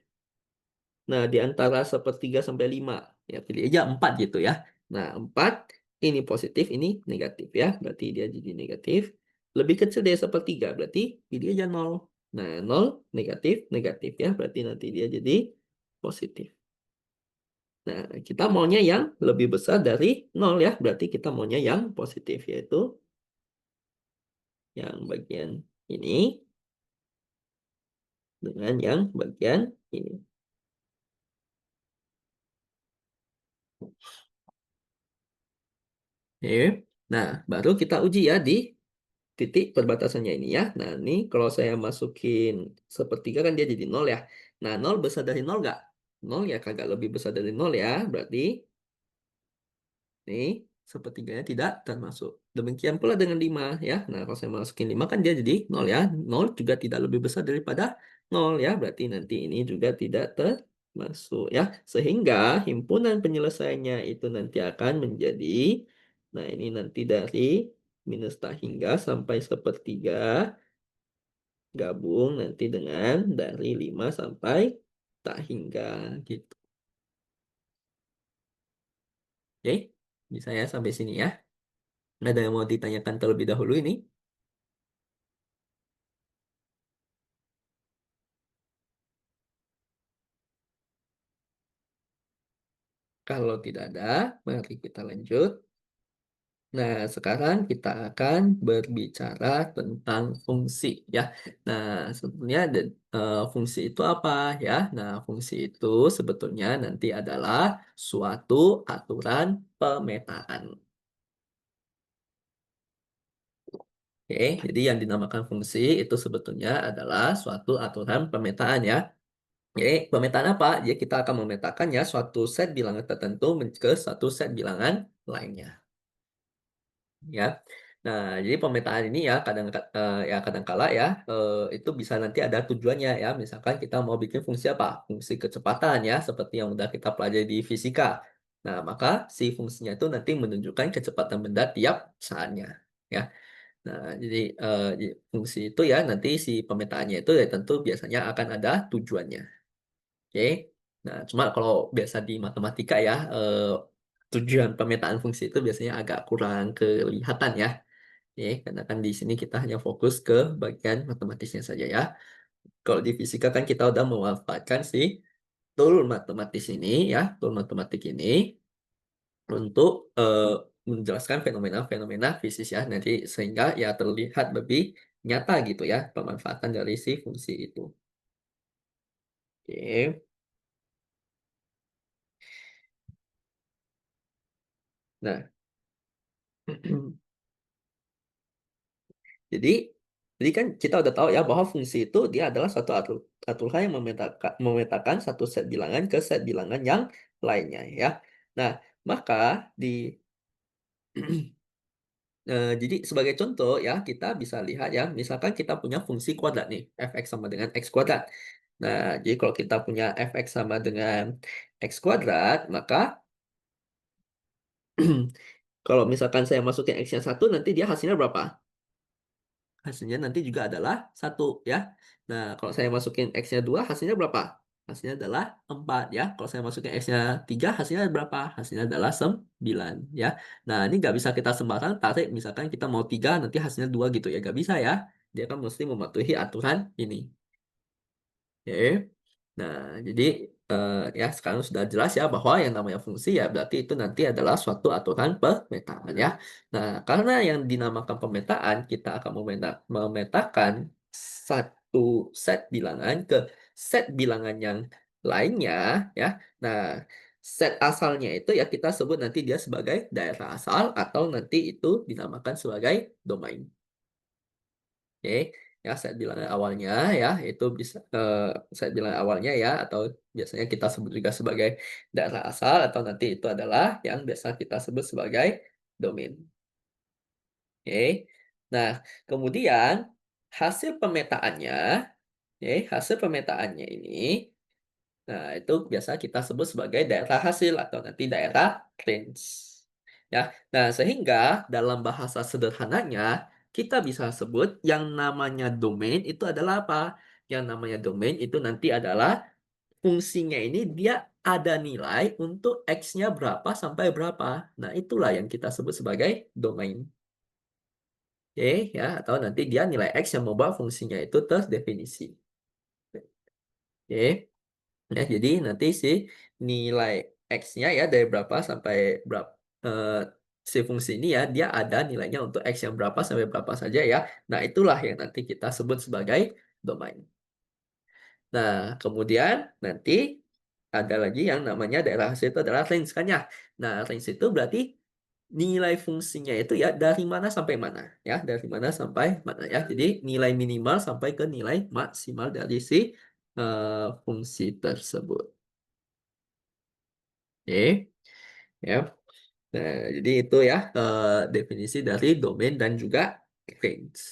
Nah, di antara 1/3 sampai 5, ya pilih aja 4 gitu ya. Nah, 4 ini positif, ini negatif ya. Berarti dia jadi negatif. Lebih kecil dari 1/3, berarti pilih aja 0. Nah, 0 negatif, negatif ya. Berarti nanti dia jadi positif. Nah, kita maunya yang lebih besar dari 0 ya. Berarti kita maunya yang positif, yaitu yang bagian ini dengan yang bagian ini. Oke. Nah, baru kita uji ya di titik perbatasannya ini ya. Nah, ini kalau saya masukin 1/3 kan dia jadi 0 ya. Nah, 0 besar dari 0 nggak? 0 ya kagak lebih besar dari 0 ya. Berarti nih 1/3-nya tidak termasuk. Demikian pula dengan 5 ya. Nah, kalau saya masukin 5 kan dia jadi 0 ya. 0 juga tidak lebih besar daripada 0 ya. Berarti nanti ini juga tidak termasuk ya. Sehingga himpunan penyelesaiannya itu nanti akan menjadi, nah ini nanti dari minus tak hingga sampai 1/3 gabung nanti dengan dari 5 sampai tak hingga gitu. Oke, bisa ya, sampai sini ya. Ada yang mau ditanyakan terlebih dahulu ini? Kalau tidak ada, mari kita lanjut. Nah, sekarang kita akan berbicara tentang fungsi ya. Nah, sebetulnya fungsi itu apa ya? Nah, fungsi itu sebetulnya nanti adalah suatu aturan pemetaan. Oke, jadi yang dinamakan fungsi itu sebetulnya adalah suatu aturan pemetaan ya. Oke, pemetaan apa? Jadi kita akan memetakan ya suatu set bilangan tertentu ke satu set bilangan lainnya. Ya. Nah, jadi pemetaan ini ya ya kadangkala ya, itu bisa nanti ada tujuannya ya. Misalkan kita mau bikin fungsi apa? Fungsi kecepatan ya, seperti yang udah kita pelajari di fisika. Nah, maka si fungsinya itu nanti menunjukkan kecepatan benda tiap saatnya, ya. Nah, jadi, fungsi itu ya nanti si pemetaannya itu ya tentu biasanya akan ada tujuannya, oke. Nah, cuma kalau biasa di matematika ya, tujuan pemetaan fungsi itu biasanya agak kurang kelihatan ya. Oke, karena kan di sini kita hanya fokus ke bagian matematisnya saja ya. Kalau di fisika kan kita udah memanfaatkan si tool matematis ini ya, tool matematik ini untuk, menjelaskan fenomena-fenomena fisik ya, nanti sehingga ya terlihat lebih nyata gitu ya, pemanfaatan dari si fungsi itu. Oke. Nah, jadi jadi kan kita udah tahu ya bahwa fungsi itu dia adalah suatu aturan yang memetakan satu set bilangan ke set bilangan yang lainnya ya. Nah, maka jadi sebagai contoh ya, kita bisa lihat ya, misalkan kita punya fungsi kuadrat nih, f(x) sama dengan x kuadrat. Nah, jadi kalau kita punya f(x) sama dengan x kuadrat, maka kalau misalkan saya masukin x-nya 1, nanti dia hasilnya berapa? Hasilnya nanti juga adalah 1 ya. Nah, kalau saya masukin X-nya 2 hasilnya berapa? Hasilnya adalah 4 ya. Kalau saya masukin X-nya 3 hasilnya berapa? Hasilnya adalah 9 ya. Nah, ini nggak bisa kita sembarang tarik, misalkan kita mau 3 nanti hasilnya 2 gitu ya, nggak bisa ya. Dia kan mesti mematuhi aturan ini. Oke. Nah, jadi, ya sekarang sudah jelas ya bahwa yang namanya fungsi ya berarti itu nanti adalah suatu aturan pemetaan ya. Nah, karena yang dinamakan pemetaan, kita akan memetakan satu set bilangan ke set bilangan yang lainnya ya. Nah, set asalnya itu ya kita sebut nanti dia sebagai daerah asal atau nanti itu dinamakan sebagai domain. Oke, ya set bilangan awalnya ya itu bisa set bilangan awalnya ya atau biasanya kita sebut juga sebagai daerah asal atau nanti itu adalah yang biasa kita sebut sebagai domain. Oke. Nah, kemudian hasil pemetaannya, oke, hasil pemetaannya ini, nah itu biasa kita sebut sebagai daerah hasil atau nanti daerah range. Ya. Nah, sehingga dalam bahasa sederhananya kita bisa sebut yang namanya domain itu adalah apa? Yang namanya domain itu nanti adalah fungsinya ini dia ada nilai untuk X-nya berapa sampai berapa. Nah, itulah yang kita sebut sebagai domain. Oke, ya, atau nanti dia nilai X yang membuat fungsinya itu terdefinisi. Oke. Ya, jadi nanti si nilai X-nya ya dari berapa sampai berapa, si fungsi ini ya dia ada nilainya untuk X yang berapa sampai berapa saja ya. Nah, itulah yang nanti kita sebut sebagai domain. Nah, kemudian nanti ada lagi yang namanya daerah hasil itu adalah range kan ya. Nah, range itu berarti nilai fungsinya itu ya dari mana sampai mana ya, dari mana sampai mana ya. Jadi nilai minimal sampai ke nilai maksimal dari si fungsi tersebut. Oke, ya. Nah, jadi itu ya definisi dari domain dan juga range.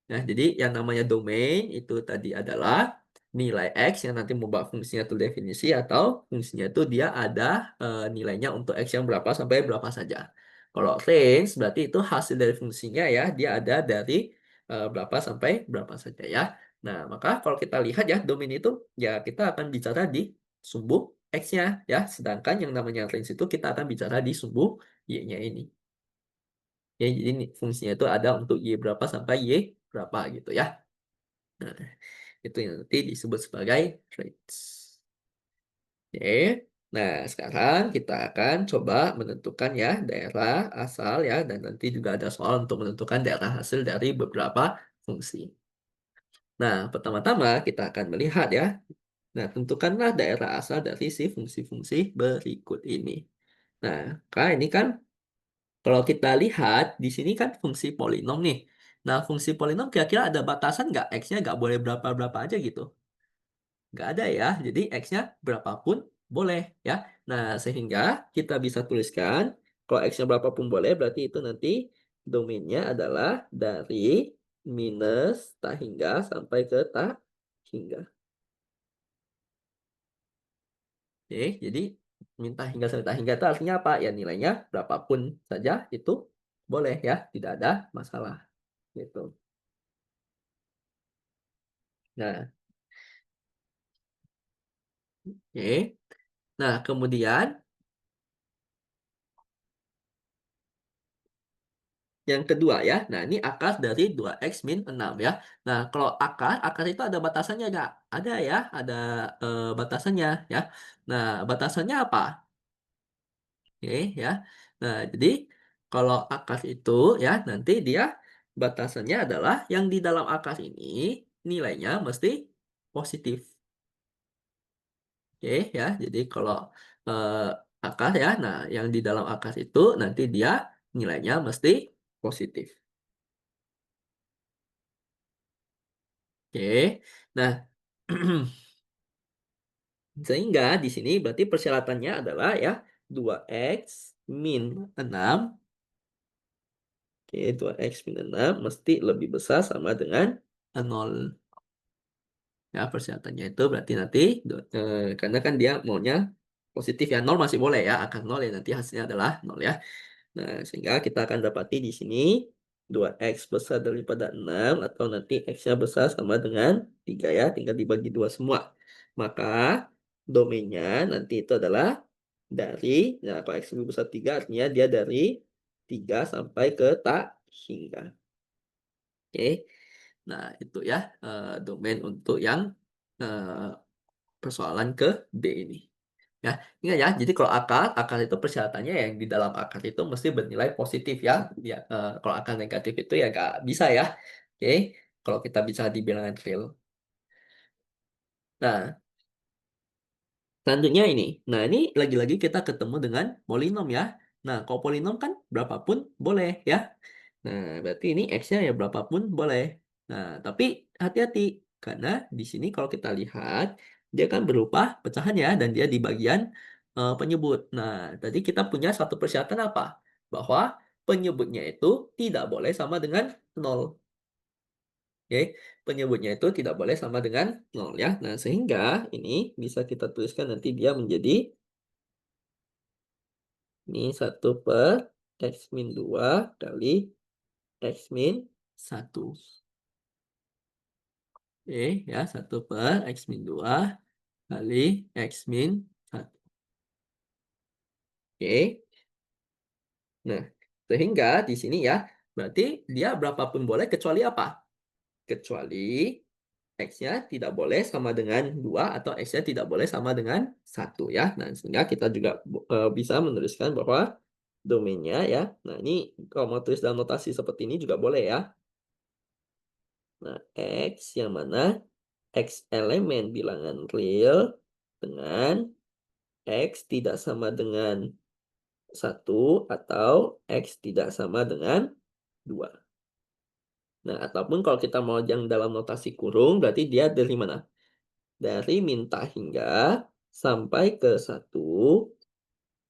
Nah, jadi yang namanya domain itu tadi adalah nilai X yang nanti membuat fungsinya itu definisi atau fungsinya itu dia ada nilainya untuk X yang berapa sampai berapa saja. Kalau range berarti itu hasil dari fungsinya ya, dia ada dari berapa sampai berapa saja ya. Nah, maka kalau kita lihat ya domain itu ya kita akan bicara di sumbu X-nya ya, sedangkan yang namanya range itu kita akan bicara di sumbu Y-nya ini. Ya, jadi fungsinya itu ada untuk Y berapa sampai Y berapa gitu ya. Nah, itu yang nanti disebut sebagai traits. Oke. Nah, sekarang kita akan coba menentukan ya daerah asal ya, dan nanti juga ada soal untuk menentukan daerah hasil dari beberapa fungsi. Nah, pertama-tama kita akan melihat ya. Nah, tentukanlah daerah asal dari si fungsi-fungsi berikut ini. Nah, ini kan kalau kita lihat di sini kan fungsi polinom nih. Nah, fungsi polinom kira-kira ada batasan nggak? X-nya nggak boleh berapa-berapa aja gitu. Nggak ada ya. Jadi X-nya berapapun boleh ya. Nah, sehingga kita bisa tuliskan kalau X-nya berapapun boleh berarti itu nanti domainnya adalah dari minus tak hingga sampai ke tak hingga. Oke, jadi minta hingga sampai tak hingga itu artinya apa? Ya nilainya berapapun saja itu boleh ya, tidak ada masalah gitu. Nah, oke. Nah, kemudian yang kedua ya. Nah, ini akar dari 2x min 6 ya. Nah, kalau akar itu ada batasannya nggak? Ada ya, ada batasannya ya. Nah, batasannya apa? Oke ya. Nah, jadi kalau akar itu ya nanti dia batasannya adalah yang di dalam akar ini nilainya mesti positif. Oke ya. Jadi kalau akar ya, nah yang di dalam akar itu nanti dia nilainya mesti positif. Oke. Nah, sehingga di sini berarti persyaratannya adalah ya 2x min 6. Oke, 2x min 6 mesti lebih besar sama dengan 0. Ya, persyaratannya itu berarti nanti karena kan dia maunya positif ya, 0 masih boleh ya, angka 0 ya nanti hasilnya adalah 0 ya. Nah, sehingga kita akan dapati di sini 2x besar daripada 6 atau nanti x-nya besar sama dengan 3 ya, tinggal dibagi 2 semua. Maka domainnya nanti itu adalah dari, nah kalau x lebih besar 3 artinya dia dari 3 sampai ke tak hingga. Oke, nah itu ya domain untuk yang eh, persoalan ke B ini. Ya, ingat ya. Jadi kalau akar itu persyaratannya yang di dalam akar itu mesti bernilai positif ya. Ya, kalau akar negatif itu ya nggak bisa ya. Oke, kalau kita bisa di bilangan real. Nah, selanjutnya ini. Nah, ini lagi-lagi kita ketemu dengan polinom ya. Nah, kalau polinom kan berapapun boleh ya. Nah, berarti ini X-nya ya berapapun boleh. Nah, tapi hati-hati. Karena di sini kalau kita lihat, dia kan berupa pecahan ya, dan dia di bagian penyebut. Nah, tadi kita punya satu persyaratan apa? Bahwa penyebutnya itu tidak boleh sama dengan nol. Oke, penyebutnya itu tidak boleh sama dengan nol ya. Nah, sehingga ini bisa kita tuliskan nanti dia menjadi ini 1/(x-2) kali x-1. Oke, ya 1/(x-2) kali x-1. Oke. Nah, sehingga di sini ya, berarti dia berapapun boleh kecuali apa? Kecuali x-nya tidak boleh sama dengan 2 atau x-nya tidak boleh sama dengan 1 ya. Nah, sehingga kita juga bisa menuliskan bahwa domainnya ya. Nah, ini kalau mau tulis dalam notasi seperti ini juga boleh ya. Nah, x yang mana x elemen bilangan real dengan x tidak sama dengan 1 atau x tidak sama dengan 2. Nah, ataupun kalau kita mau yang dalam notasi kurung, berarti dia dari mana? Dari minta hingga sampai ke 1,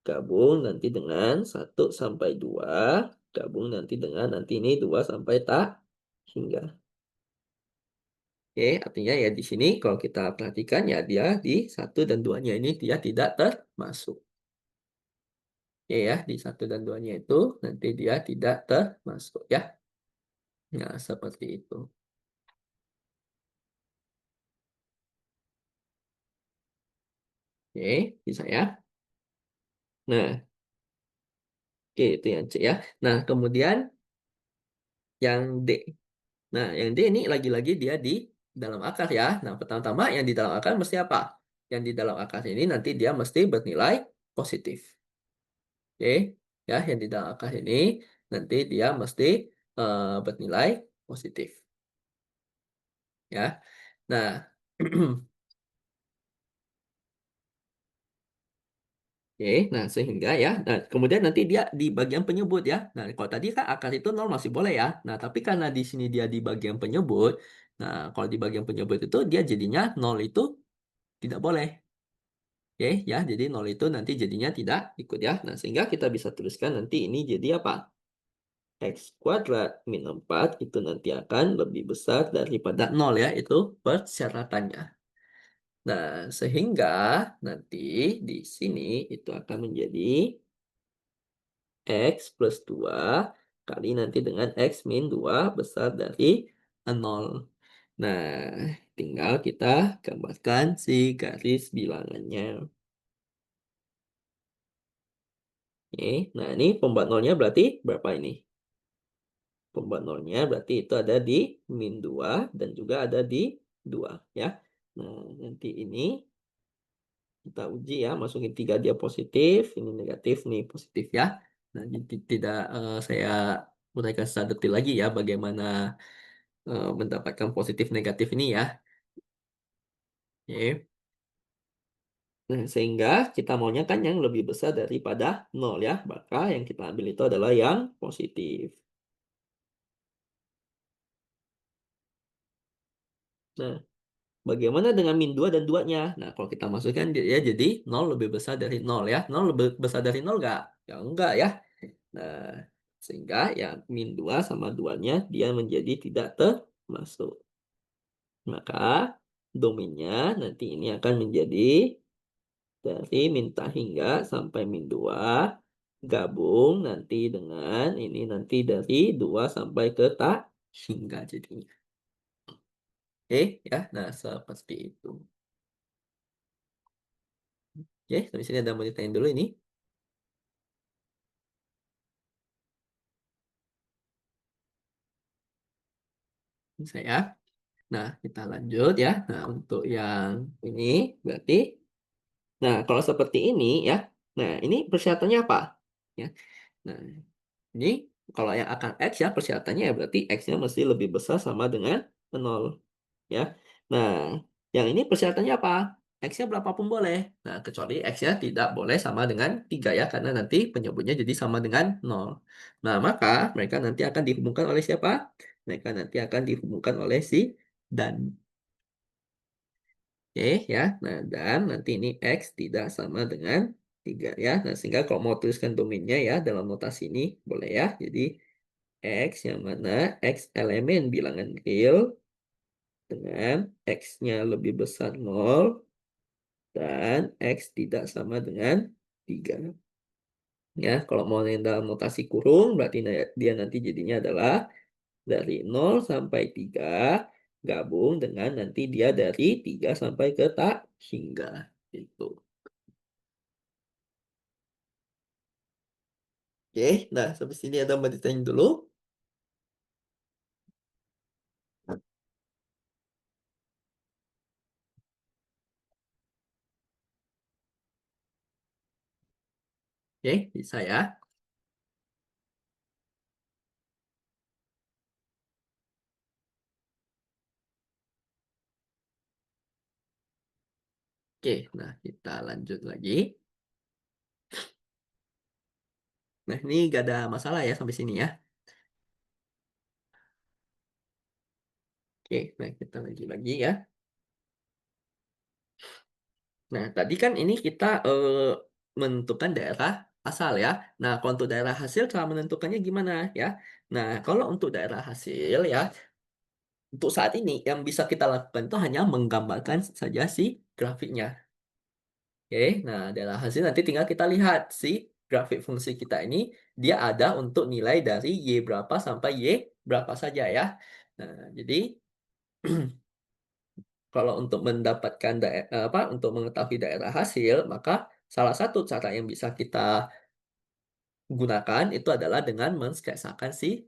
gabung nanti dengan 1 sampai 2, gabung nanti dengan nanti ini 2 sampai tak hingga. Oke, artinya ya di sini kalau kita perhatikan ya dia di 1 dan 2-nya ini dia tidak termasuk. Oke ya, di 1 dan 2-nya itu nanti dia tidak termasuk ya. Nah, seperti itu. Oke, bisa ya. Nah, oke itu yang C ya. Nah, kemudian yang D. Nah, yang D ini lagi-lagi dia di dalam akar ya. Nah, pertama-tama yang di dalam akar mesti apa? yang di dalam akar ini nanti dia mesti bernilai positif. Oke, ya yang di dalam akar ini nanti dia mesti, bernilai positif, ya. Nah, oke, nah sehingga ya, nah kemudian nanti dia di bagian penyebut ya. Nah kalau tadi kan akar itu nol masih boleh ya. Nah tapi karena di sini dia di bagian penyebut, nah kalau di bagian penyebut itu dia jadinya nol itu tidak boleh. Oke ya, jadi nol itu nanti jadinya tidak ikut ya. Nah sehingga kita bisa tuliskan nanti ini jadi apa? X kuadrat min 4 itu nanti akan lebih besar daripada nol ya, itu persyaratannya. Nah, sehingga nanti di sini itu akan menjadi X plus 2 kali nanti dengan X min 2 besar dari nol. Nah, tinggal kita gambarkan si garis bilangannya. Oke, nah ini pembuat nolnya berarti berapa ini? Pembuat nolnya berarti itu ada di min 2 dan juga ada di 2 ya. Nah, nanti ini kita uji ya, masukin 3 dia positif, ini negatif, nih positif ya. Nah, tidak saya uraikan secara detail lagi ya bagaimana mendapatkan positif negatif ini ya. Oke. Nah, sehingga kita maunya kan yang lebih besar daripada nol ya, maka yang kita ambil itu adalah yang positif. Nah, bagaimana dengan min 2 dan 2-nya? Nah, kalau kita masukkan dia jadi nol lebih besar dari nol ya. Nol lebih besar dari nol nggak? Ya enggak ya. Nah, sehingga ya min 2 sama 2-nya dia menjadi tidak termasuk. Maka domainnya nanti ini akan menjadi dari minta hingga sampai min 2 gabung nanti dengan ini nanti dari 2 sampai ke tak hingga jadinya. Oke ya, nah seperti itu. Oke, sampai sini ada mau ditanyain dulu ini saya. Nah, kita lanjut ya. Nah, untuk yang ini berarti, nah kalau seperti ini ya, nah ini persyaratannya apa? Ya, nah ini kalau yang akan X ya persyaratannya ya berarti X-nya mesti lebih besar sama dengan nol ya. Nah, yang ini persyaratannya apa? X-nya berapapun boleh. Nah, kecuali X-nya tidak boleh sama dengan 3 ya, karena nanti penyebutnya jadi sama dengan nol. Nah, maka mereka nanti akan dihubungkan oleh siapa? Mereka nanti akan dihubungkan oleh si dan. Oke ya. Nah, dan nanti ini X tidak sama dengan 3 ya. Nah, sehingga kalau mau tuliskan domainnya ya dalam notasi ini boleh ya. Jadi X yang mana X elemen bilangan real dengan X-nya lebih besar nol dan X tidak sama dengan 3. Ya, kalau mau yang dalam notasi kurung berarti dia nanti jadinya adalah dari nol sampai 3 gabung dengan nanti dia dari 3 sampai ke tak hingga itu. Oke, nah sampai sini ada mau ditanya dulu. Oke, bisa ya. Oke, nah kita lanjut lagi. Nah, ini gak ada masalah ya sampai sini ya. Oke, nah kita lanjut lagi ya. Nah, tadi kan ini kita menentukan daerah asal ya. Nah, kalau untuk daerah hasil cara menentukannya gimana ya? Nah, kalau untuk daerah hasil ya, untuk saat ini yang bisa kita lakukan itu hanya menggambarkan saja si grafiknya. Oke, nah daerah hasil nanti tinggal kita lihat si grafik fungsi kita ini dia ada untuk nilai dari Y berapa sampai Y berapa saja ya. Nah, jadi kalau untuk mendapatkan untuk mengetahui daerah hasil, maka salah satu cara yang bisa kita gunakan itu adalah dengan mensketsakan si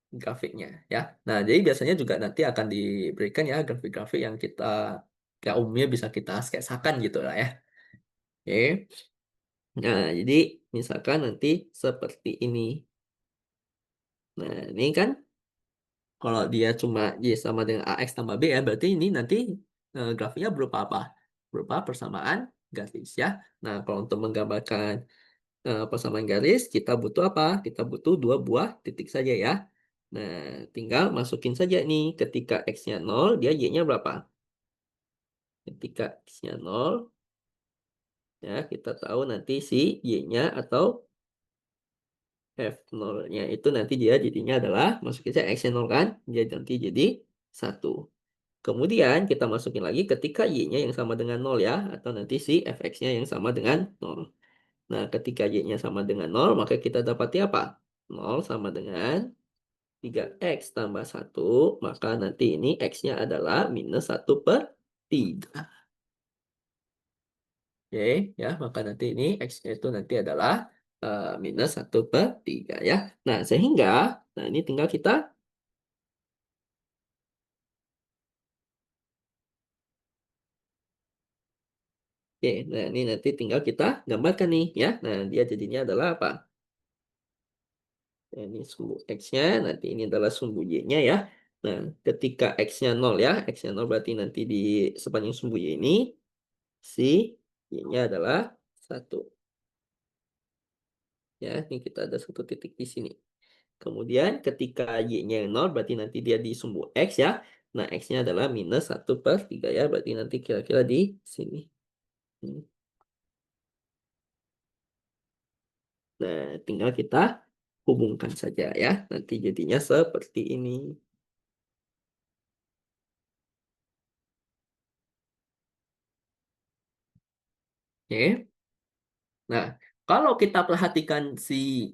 grafiknya ya. Nah, jadi biasanya juga nanti akan diberikan ya grafik-grafik yang kita ya umumnya bisa kita sketsakan gitu lah ya. Oke. Nah, jadi misalkan nanti seperti ini. Nah, ini kan kalau dia cuma Y sama dengan AX tambah B ya, berarti ini nanti grafiknya berupa apa? Berupa persamaan garis ya. Nah, kalau untuk menggambarkan persamaan garis, kita butuh apa? Kita butuh dua buah titik saja ya. Nah, tinggal masukin saja nih ketika X-nya 0, dia Y-nya berapa? Ketika X-nya 0, ya kita tahu nanti si Y-nya atau F0-nya itu nanti dia jadinya adalah, masukin saja X-nya 0 kan? Dia nanti jadi 1. Kemudian kita masukin lagi ketika Y-nya yang sama dengan 0 ya, atau nanti si fx-nya yang sama dengan 0. Nah, ketika Y-nya sama dengan 0, maka kita dapati apa? 0 sama dengan 3x tambah 1, maka nanti ini X-nya adalah minus 1/3. Oke, ya, maka nanti ini X-nya itu nanti adalah minus 1/3 ya. Nah, sehingga, nah ini tinggal kita, oke, nah ini nanti tinggal kita gambarkan nih ya. Nah, dia jadinya adalah apa? Nah, ini sumbu X-nya, nanti ini adalah sumbu Y-nya ya. Nah, ketika X-nya 0 ya, X-nya 0 berarti nanti di sepanjang sumbu Y ini, si Y-nya adalah 1. Ya, ini kita ada satu titik di sini. Kemudian ketika Y-nya yang 0, berarti nanti dia di sumbu X ya. Nah, X-nya adalah minus 1/3 ya, berarti nanti kira-kira di sini. Hmm. Nah, tinggal kita hubungkan saja ya. Nanti jadinya seperti ini. Oke. Nah, kalau kita perhatikan si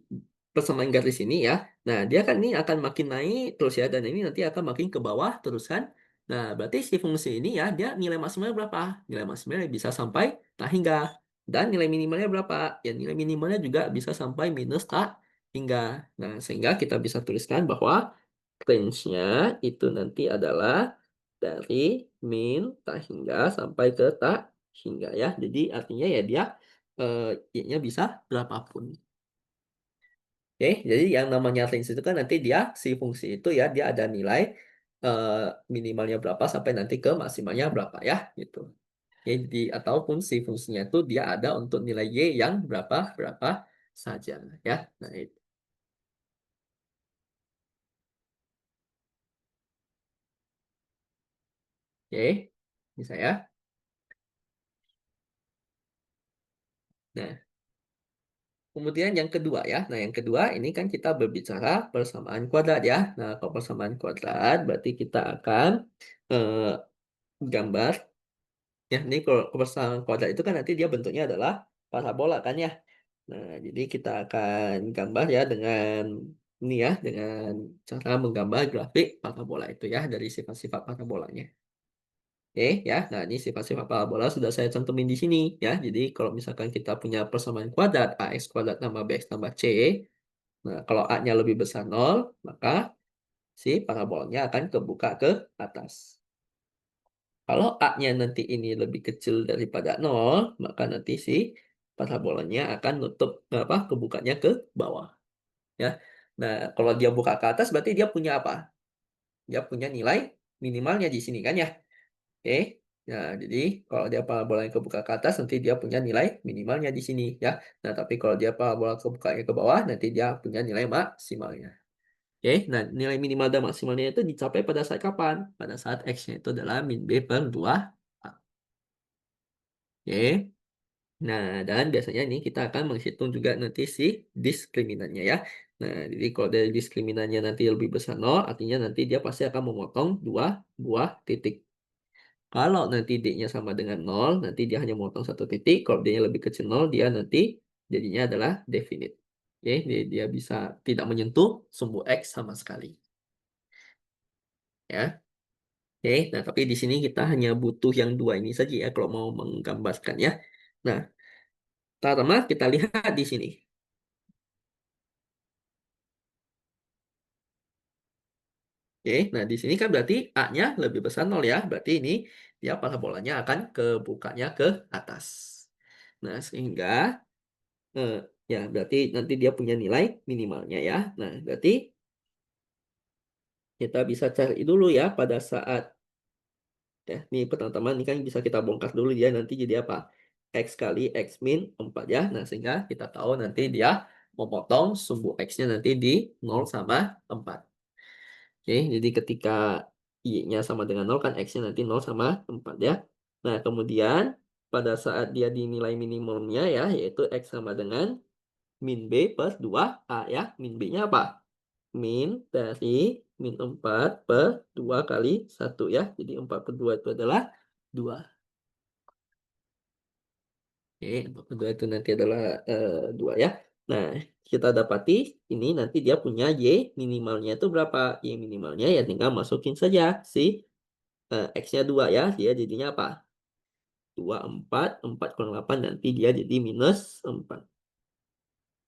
persamaan garis ini ya, nah dia kan ini akan makin naik terus ya, dan ini nanti akan makin ke bawah terus kan. Nah, berarti si fungsi ini ya, dia nilai maksimalnya berapa? Nilai maksimalnya bisa sampai tak hingga. Dan nilai minimalnya berapa? Ya, nilai minimalnya juga bisa sampai minus tak hingga. Nah, sehingga kita bisa tuliskan bahwa range-nya itu nanti adalah dari min tak hingga sampai ke tak hingga ya. Jadi artinya ya dia Y-nya bisa berapapun. Oke, jadi yang namanya range itu kan nanti dia si fungsi itu ya dia ada nilai eh, minimalnya berapa sampai nanti ke maksimalnya berapa ya gitu. Jadi ataupun si fungsinya itu dia ada untuk nilai Y yang berapa berapa saja ya. Nah, itu. Oke, bisa ya. Nah, kemudian yang kedua ya. Nah, yang kedua ini kan kita berbicara persamaan kuadrat ya. Nah, kalau persamaan kuadrat berarti kita akan eh, gambar ya. Ini kalau persamaan kuadrat itu kan nanti dia bentuknya adalah parabola kan ya. Nah, jadi kita akan gambar ya dengan ini ya, dengan cara menggambar grafik parabola itu ya dari sifat-sifat parabolanya. Oke ya, nah ini sifat-sifat parabola sudah saya cantumin di sini ya. Jadi kalau misalkan kita punya persamaan kuadrat ax kuadrat tambah bx tambah c, nah kalau a-nya lebih besar 0, maka si parabolanya akan kebuka ke atas. Kalau a-nya nanti ini lebih kecil daripada 0, maka nanti si parabolanya akan nutup apa? Kebukanya ke bawah ya. Nah, kalau dia buka ke atas berarti dia punya apa? Dia punya nilai minimalnya di sini kan ya. Oke. Nah, jadi kalau dia parabola yang kebuka ke atas nanti dia punya nilai minimalnya di sini ya. Nah, tapi kalau dia parabola kebukanya ke bawah nanti dia punya nilai maksimalnya. Oke, nah nilai minimal dan maksimalnya itu dicapai pada saat kapan? Pada saat X-nya itu adalah min B per 2. Oke. Nah, dan biasanya ini kita akan menghitung juga nanti si diskriminannya ya. Nah, jadi kalau dari diskriminannya nanti lebih besar 0, artinya nanti dia pasti akan memotong dua buah titik. Kalau nanti D-nya sama dengan 0, nanti dia hanya memotong satu titik. Kalau D-nya lebih kecil 0, dia nanti jadinya adalah definite. Oke, dia bisa tidak menyentuh sumbu X sama sekali. Ya. Oke, nah tapi di sini kita hanya butuh yang dua ini saja ya kalau mau menggambarkan ya. Nah, pertama kita lihat di sini. Oke, nah di sini kan berarti A-nya lebih besar 0 ya. Berarti ini dia parabolanya akan kebukanya ke atas. Nah, sehingga eh, ya berarti nanti dia punya nilai minimalnya ya. Nah, berarti kita bisa cari dulu ya pada saat ya, ini pertama-tama ini kan bisa kita bongkar dulu dia nanti jadi apa? X kali X min 4 ya. Nah, sehingga kita tahu nanti dia memotong sumbu X-nya nanti di 0 sama 4. Oke, jadi ketika Y-nya sama dengan 0 kan X-nya nanti 0 sama 4 ya. Nah, kemudian pada saat dia dinilai minimumnya ya, yaitu X sama dengan min B per 2A ya. Min B-nya apa? Min dari min 4 per 2 kali 1 ya. Jadi 4 per 2 itu adalah 2. Oke, 4 per 2 itu nanti adalah 2 ya. Nah, kita dapati ini nanti dia punya Y minimalnya itu berapa? Y minimalnya ya tinggal masukin saja si X-nya 2 ya. Dia jadinya apa? 2 4 kurang 8 nanti dia jadi -4.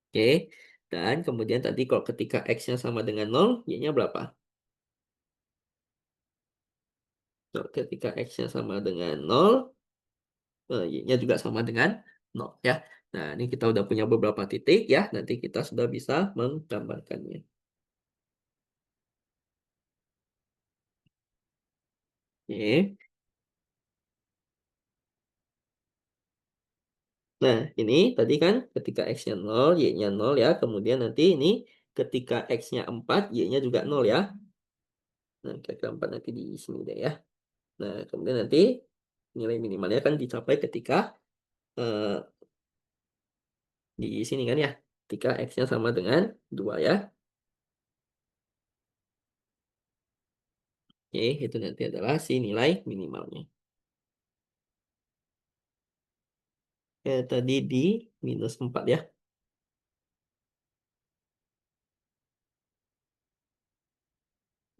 Oke. Dan kemudian tadi kalau ketika X-nya sama dengan 0, Y-nya berapa? Kalau ketika X-nya sama dengan 0, Y-nya juga sama dengan 0 ya. Nah, ini kita udah punya beberapa titik ya. Nanti kita sudah bisa menggambarkannya. Oke. Nah, ini tadi kan ketika X-nya 0, Y-nya 0 ya. Kemudian nanti ini ketika X-nya 4, Y-nya juga 0 ya. Nah, kira-kira 4 nanti di sini deh ya. Nah, kemudian nanti nilai minimalnya kan dicapai ketika eh, di sini kan ya. Ketika X-nya sama dengan 2 ya. Oke, itu nanti adalah si nilai minimalnya. Tadi di -4 ya.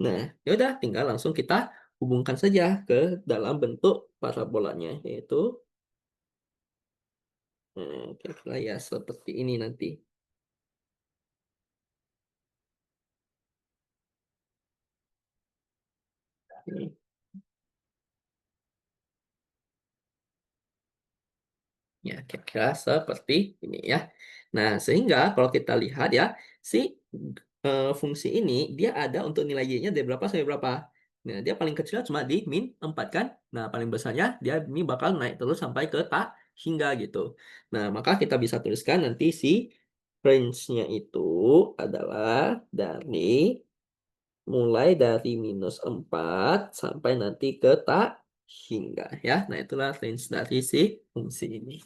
Nah, ya udah tinggal langsung kita hubungkan saja ke dalam bentuk parabolanya, yaitu kira-kira ya seperti ini nanti. Ini. Ya, kira-kira seperti ini ya. Nah, sehingga kalau kita lihat ya, si fungsi ini dia ada untuk nilai y-nya dari berapa sampai berapa. Nah, dia paling kecil cuma di -4 kan. Nah, paling besarnya dia ini bakal naik terus sampai ke tak hingga gitu. Nah, maka kita bisa tuliskan nanti si range-nya itu adalah dari mulai dari -4 sampai nanti ke tak hingga ya. Nah, itulah range dari si fungsi ini.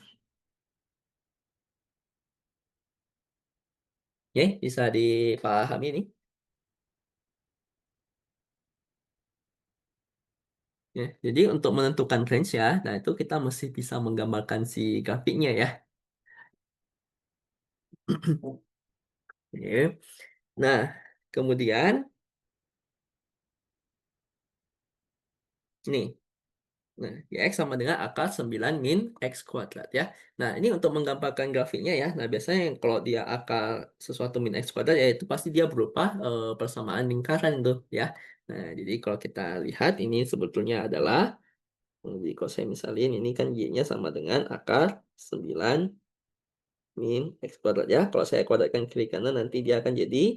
Oke, bisa dipahami nih. Ya, jadi untuk menentukan range ya, nah itu kita mesti bisa menggambarkan si grafiknya ya. Oke. Nah, kemudian ini. Nah, ya X sama dengan akar 9 min X kuadrat ya. Nah, ini untuk menggambarkan grafiknya ya. Nah, biasanya kalau dia akar sesuatu min X kuadrat ya itu pasti dia berupa persamaan lingkaran tuh ya. Nah, jadi kalau kita lihat ini sebetulnya adalah jadi kalau saya misalin ini kan Y-nya sama dengan akar 9 min X kuadrat ya. Kalau saya kuadratkan kiri kanan nanti dia akan jadi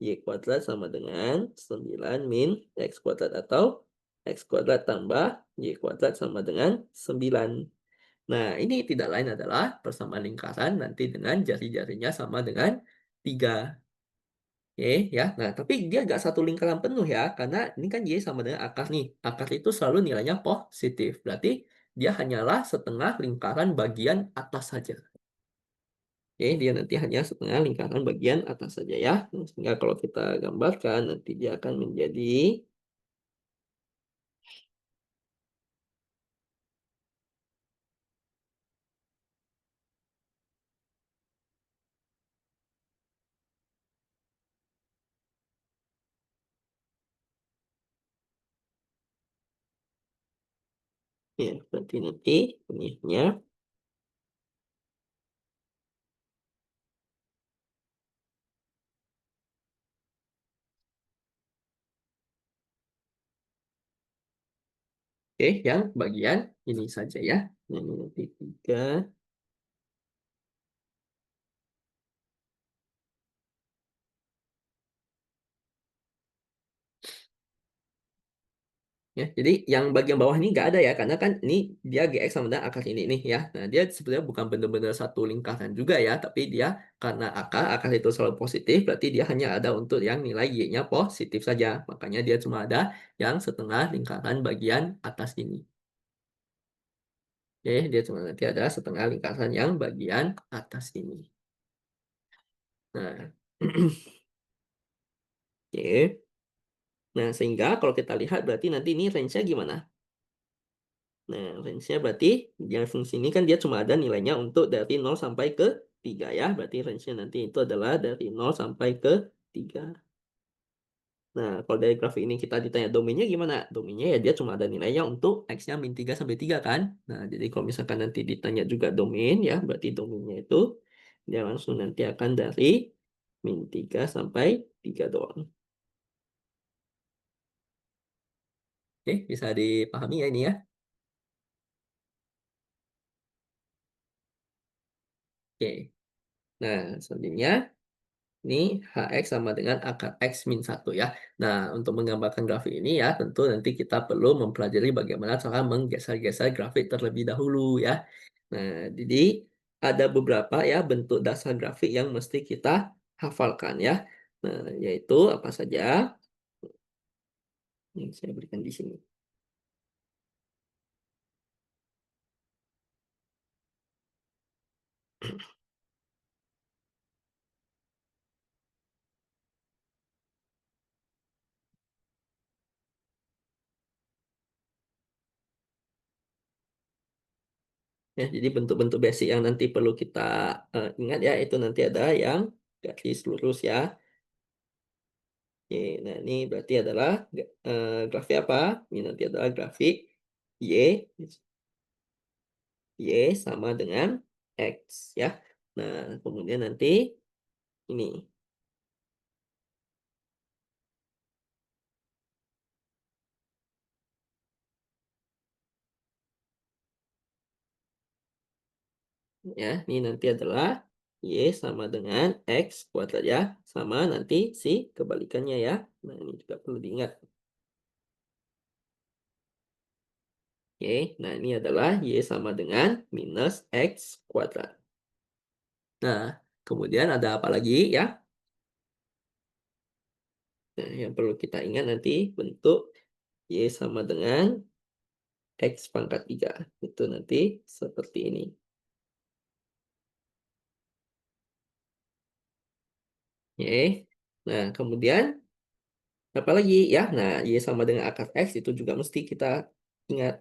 Y kuadrat sama dengan 9 min X kuadrat atau X kuadrat tambah Y kuadrat sama dengan 9. Nah, ini tidak lain adalah persamaan lingkaran nanti dengan jari-jarinya sama dengan 3. Oke, ya. Nah, tapi dia nggak satu lingkaran penuh ya, karena ini kan Y sama dengan akar nih. Akar itu selalu nilainya positif. Berarti dia hanyalah setengah lingkaran bagian atas saja. Oke, dia nanti hanya setengah lingkaran bagian atas saja ya. Nah, sehingga kalau kita gambarkan nanti dia akan menjadi ya berarti nanti ininya Oke, yang bagian ini saja ya. Ini nanti 3. Ya, jadi yang bagian bawah ini nggak ada ya, karena kan ini dia GX sama dengan akar ini nih ya. Nah, dia sebenarnya bukan benar-benar satu lingkaran juga ya, tapi dia karena akar itu selalu positif, berarti dia hanya ada untuk yang nilai Y-nya positif saja. Makanya dia cuma ada yang setengah lingkaran bagian atas ini. Oke, dia cuma nanti ada setengah lingkaran yang bagian atas ini. Nah, oke. Nah, sehingga kalau kita lihat berarti nanti ini range-nya gimana? Nah, range-nya berarti yang fungsi ini kan dia cuma ada nilainya untuk dari 0 sampai ke 3 ya. Berarti range-nya nanti itu adalah dari 0 sampai ke 3. Nah, kalau dari grafik ini kita ditanya domainnya gimana? Domainnya ya dia cuma ada nilainya untuk X-nya -3 sampai 3 kan. Nah, jadi kalau misalkan nanti ditanya juga domain ya, berarti domainnya itu dia langsung nanti akan dari -3 sampai 3 doang. Oke, bisa dipahami ya ini ya. Oke. Nah, selanjutnya ini HX sama dengan akar X min 1 ya. Nah, untuk menggambarkan grafik ini ya, tentu nanti kita perlu mempelajari bagaimana cara menggeser-geser grafik terlebih dahulu ya. Nah, jadi ada beberapa ya bentuk dasar grafik yang mesti kita hafalkan ya. Nah, yaitu apa saja yang saya berikan di sini. Ya, jadi bentuk-bentuk basic yang nanti perlu kita ingat ya, itu nanti ada yang garis lurus ya. Oke, nah ini berarti adalah grafik apa? Ini nanti adalah grafik Y, Y sama dengan X ya. Nah, kemudian nanti ini ya, ini nanti adalah Y sama dengan X kuadrat ya. Sama nanti si kebalikannya ya. Nah, ini juga perlu diingat. Oke, nah ini adalah Y sama dengan minus X kuadrat. Nah, kemudian ada apa lagi ya? Nah, yang perlu kita ingat nanti bentuk Y sama dengan X pangkat 3. Itu nanti seperti ini. Oke. Nah, kemudian apa lagi ya? Nah, Y sama dengan akar X itu juga mesti kita ingat.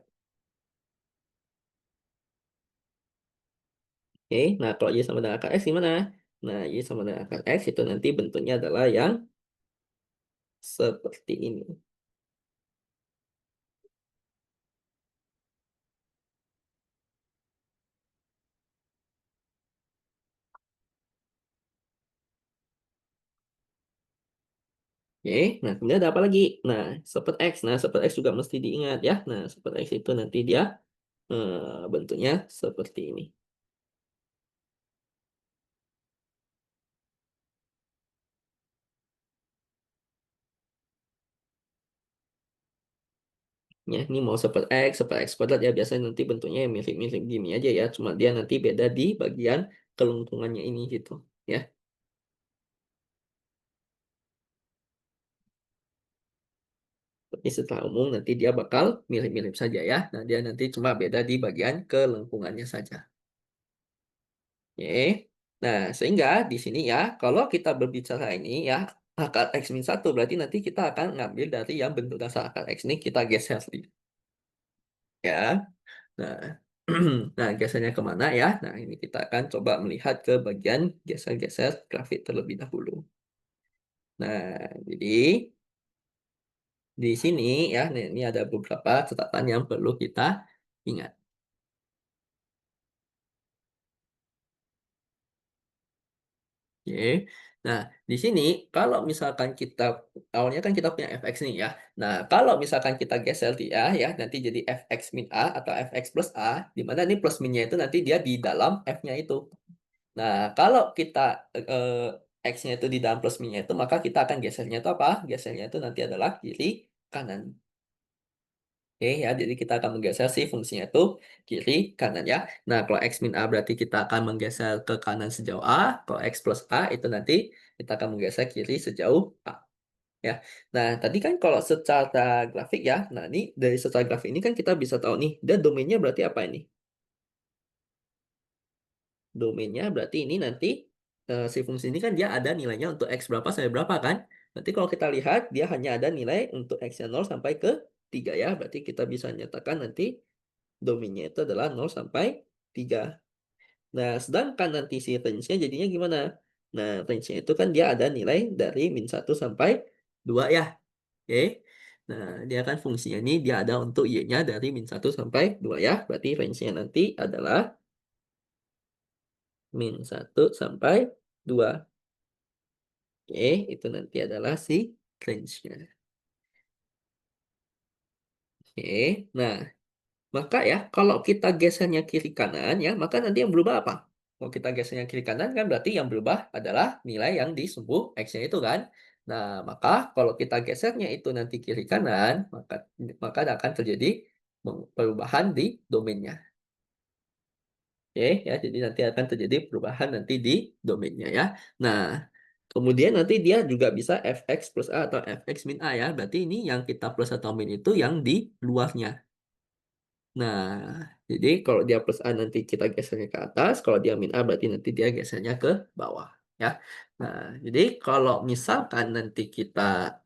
Oke. Nah, kalau Y sama dengan akar X gimana? Nah, Y sama dengan akar X itu nanti bentuknya adalah yang seperti ini. Oke. Nah, kemudian ada apa lagi? Nah, super X. Nah, super X juga mesti diingat ya. Nah, super X itu nanti dia bentuknya seperti ini. Ya, ini mau super X kuadrat ya biasanya nanti bentuknya yang mirip-mirip gini aja ya. Cuma dia nanti beda di bagian kelengkungannya ini gitu ya. Tapi secara umum nanti dia bakal mirip-mirip saja ya. Nah, dia nanti cuma beda di bagian kelengkungannya saja. Oke. Nah, sehingga di sini ya, kalau kita berbicara ini ya, akar X min 1 berarti nanti kita akan ngambil dari yang bentuk dasar akar X ini kita geser sedikit. Ya. Nah, nah gesernya kemana ya? Nah, ini kita akan coba melihat ke bagian geser-geser grafik terlebih dahulu. Nah, jadi di sini ya, ini ada beberapa catatan yang perlu kita ingat. Oke. Nah, di sini kalau misalkan kita awalnya kan kita punya fx nih ya. Nah, kalau misalkan kita geser dia ya, nanti jadi fx min a atau fx plus a, di mana nih plus minnya itu nanti dia di dalam f-nya itu. Nah, kalau kita x-nya itu di dalam plus minnya itu, maka kita akan gesernya itu apa? Gesernya itu nanti adalah kiri kanan. Oke ya, jadi kita akan menggeser si fungsinya itu kiri kanan ya. Nah, kalau x min a berarti kita akan menggeser ke kanan sejauh a. Kalau x plus a itu nanti kita akan menggeser kiri sejauh a ya. Nah, tadi kan kalau secara grafik ya. Nah, ini dari secara grafik ini kan kita bisa tahu nih, dia domainnya berarti apa ini? Domainnya berarti ini nanti si fungsi ini kan dia ada nilainya untuk x berapa sampai berapa kan? Berarti kalau kita lihat dia hanya ada nilai untuk x-nya 0 sampai ke 3 ya. Berarti kita bisa nyatakan nanti domainnya itu adalah 0 sampai 3. Nah, sedangkan nanti si range-nya jadinya gimana? Nah, range-nya itu kan dia ada nilai dari min 1 sampai 2 ya. Oke. Nah, dia kan fungsinya ini dia ada untuk y-nya dari min 1 sampai 2 ya. Berarti range-nya nanti adalah min 1 sampai 2. Oke, itu nanti adalah si range-nya. Oke. Nah, maka ya, kalau kita gesernya kiri kanan ya, maka nanti yang berubah apa? Kalau kita gesernya kiri kanan kan berarti yang berubah adalah nilai yang di sumbu X-nya itu kan. Nah, maka kalau kita gesernya itu nanti kiri kanan, maka akan terjadi perubahan di domainnya. Oke, ya, jadi nanti akan terjadi perubahan nanti di domainnya ya. Nah, kemudian nanti dia juga bisa fx plus a atau fx min a ya. Berarti ini yang kita plus atau min itu yang di luarnya. Nah, jadi kalau dia plus A nanti kita gesernya ke atas, kalau dia min A berarti nanti dia gesernya ke bawah. Ya. Nah, jadi kalau misalkan nanti kita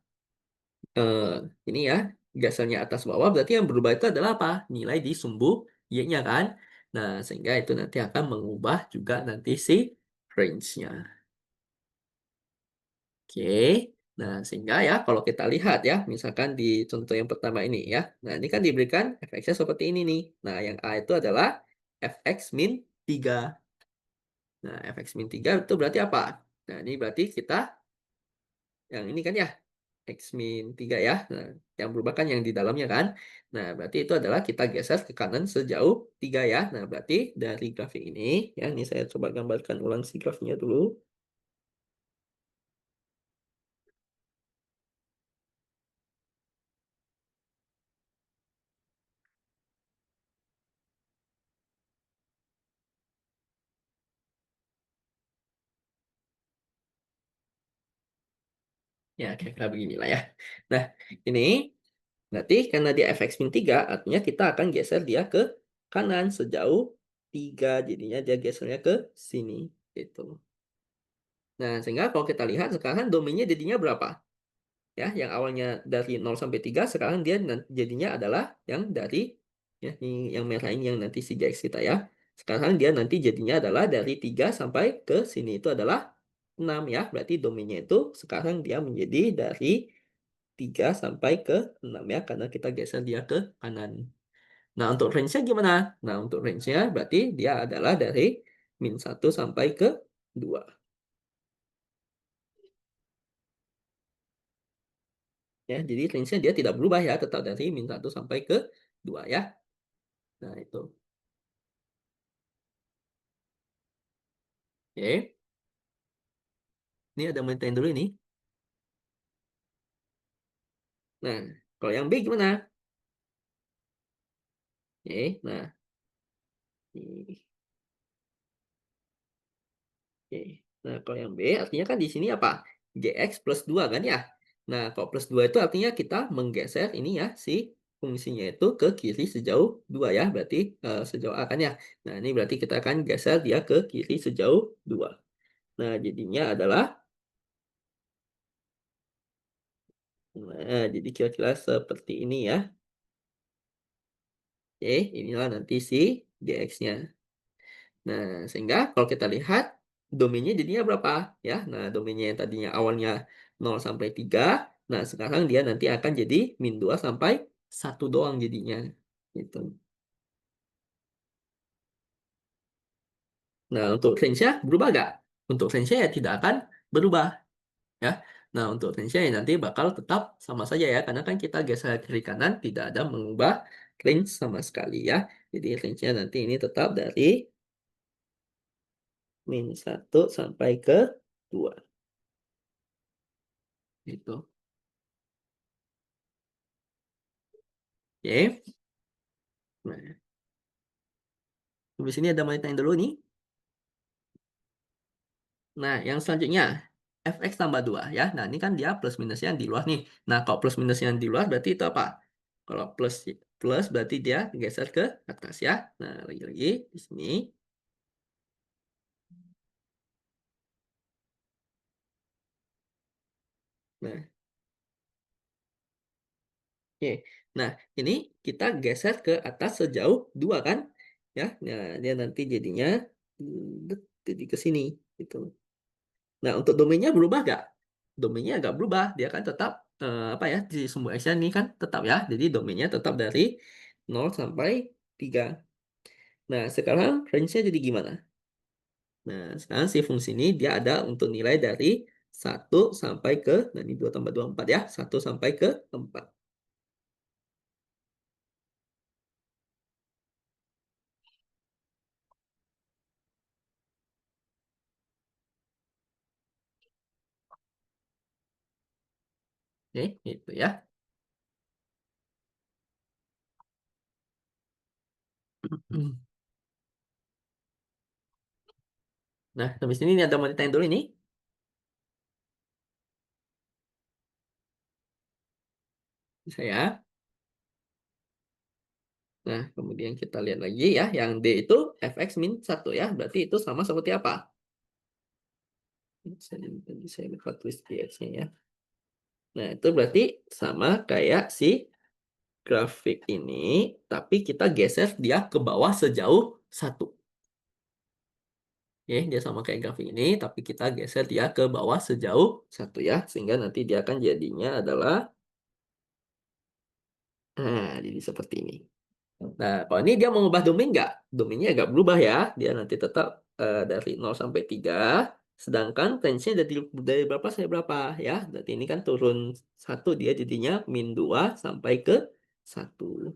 eh, ini ya, gesernya atas bawah, berarti yang berubah itu adalah apa? Nilai di sumbu Y-nya kan. Nah, sehingga itu nanti akan mengubah juga nanti si range-nya. Oke. Nah, sehingga ya kalau kita lihat ya, misalkan di contoh yang pertama ini ya. Nah, ini kan diberikan fx-nya seperti ini nih. Nah, yang A itu adalah fx min 3. Nah, fx min 3 itu berarti apa? Nah, ini berarti kita yang ini kan ya, x min 3 ya. Nah, yang berubah kan yang di dalamnya kan. Nah, berarti itu adalah kita geser ke kanan sejauh 3 ya. Nah, berarti dari grafik ini, ya ini saya coba gambarkan ulang si grafiknya dulu. Ya, kira-kira beginilah ya. Nah, ini berarti karena dia fx min 3, artinya kita akan geser dia ke kanan sejauh 3. Jadinya dia gesernya ke sini. Gitu. Nah, sehingga kalau kita lihat sekarang domainnya jadinya berapa? Ya, yang awalnya dari 0 sampai 3, sekarang dia jadinya adalah yang dari ya, ini yang merah ini yang nanti si GX kita ya. Sekarang dia nanti jadinya adalah dari 3 sampai ke sini itu adalah 6 ya. Berarti domainnya itu sekarang dia menjadi dari 3 sampai ke 6 ya, karena kita geser dia ke kanan. Nah, untuk range-nya gimana? Nah, untuk range-nya berarti dia adalah dari min 1 sampai ke 2. Ya, jadi range-nya dia tidak berubah ya, tetap dari min 1 sampai ke 2 ya. Nah, itu. Oke. Ini ada maintain dulu ini. Nah, kalau yang B gimana? Oke, nah. Oke. Oke. Nah, kalau yang B artinya kan di sini apa? GX plus 2 kan ya? Nah, kalau plus 2 itu artinya kita menggeser ini ya, si fungsinya itu ke kiri sejauh 2 ya, berarti sejauh A kan ya. Nah, ini berarti kita akan geser dia ke kiri sejauh 2. Nah, jadinya adalah, nah, jadi kira-kira seperti ini ya. Oke, inilah nanti si GX-nya. Nah, sehingga kalau kita lihat domainnya jadinya berapa ya? Nah, domainnya yang tadinya awalnya 0 sampai 3, nah sekarang dia nanti akan jadi min 2 sampai 1 doang jadinya. Gitu. Nah, untuk range-nya berubah nggak? Untuk range-nya ya tidak akan berubah, ya. Nah, untuk range-nya ya nanti bakal tetap sama saja ya, karena kan kita geser kiri kanan tidak ada mengubah range sama sekali ya. Jadi range-nya nanti ini tetap dari -1 sampai ke 2 gitu. Oke. Nah, habis ini ada mau ditanya dulu nih. Nah, yang selanjutnya, fx tambah 2 ya. Nah, ini kan dia plus minusnya di luar nih. Nah, kalau plus minusnya di luar berarti itu apa? Kalau plus plus berarti dia geser ke atas ya. Nah, lagi-lagi di sini. Nah, oke. Nah, ini kita geser ke atas sejauh 2 kan? Ya. Nah, dia nanti jadinya jadi ke sini gitu. Nah, untuk domainnya berubah nggak? Domainnya nggak berubah, dia kan tetap, apa ya, di sumbu X-nya ini kan tetap ya, jadi domainnya tetap dari 0 sampai 3. Nah, sekarang range-nya jadi gimana? Nah, sekarang si fungsi ini dia ada untuk nilai dari 1 sampai ke, nah ini 2 tambah 2 4 ya, 1 sampai ke 4. Oke, gitu ya. Nah, habis ini ada mau ditanya dulu ini. Bisa ya. Nah, kemudian kita lihat lagi ya, yang D itu fx-1 ya, berarti itu sama seperti apa? Saya lupa tulis di X-nya ya. Nah, itu berarti sama kayak si grafik ini, tapi kita geser dia ke bawah sejauh 1. Oke, dia sama kayak grafik ini, tapi kita geser dia ke bawah sejauh 1 ya. Sehingga nanti dia akan jadinya adalah, nah, jadi seperti ini. Nah, kalau ini dia mengubah domain nggak? Domainnya nggak berubah ya. Dia nanti tetap dari 0 sampai 3. Sedangkan range-nya dari berapa sampai berapa ya. Berarti ini kan turun 1, dia jadinya -2 sampai ke 1.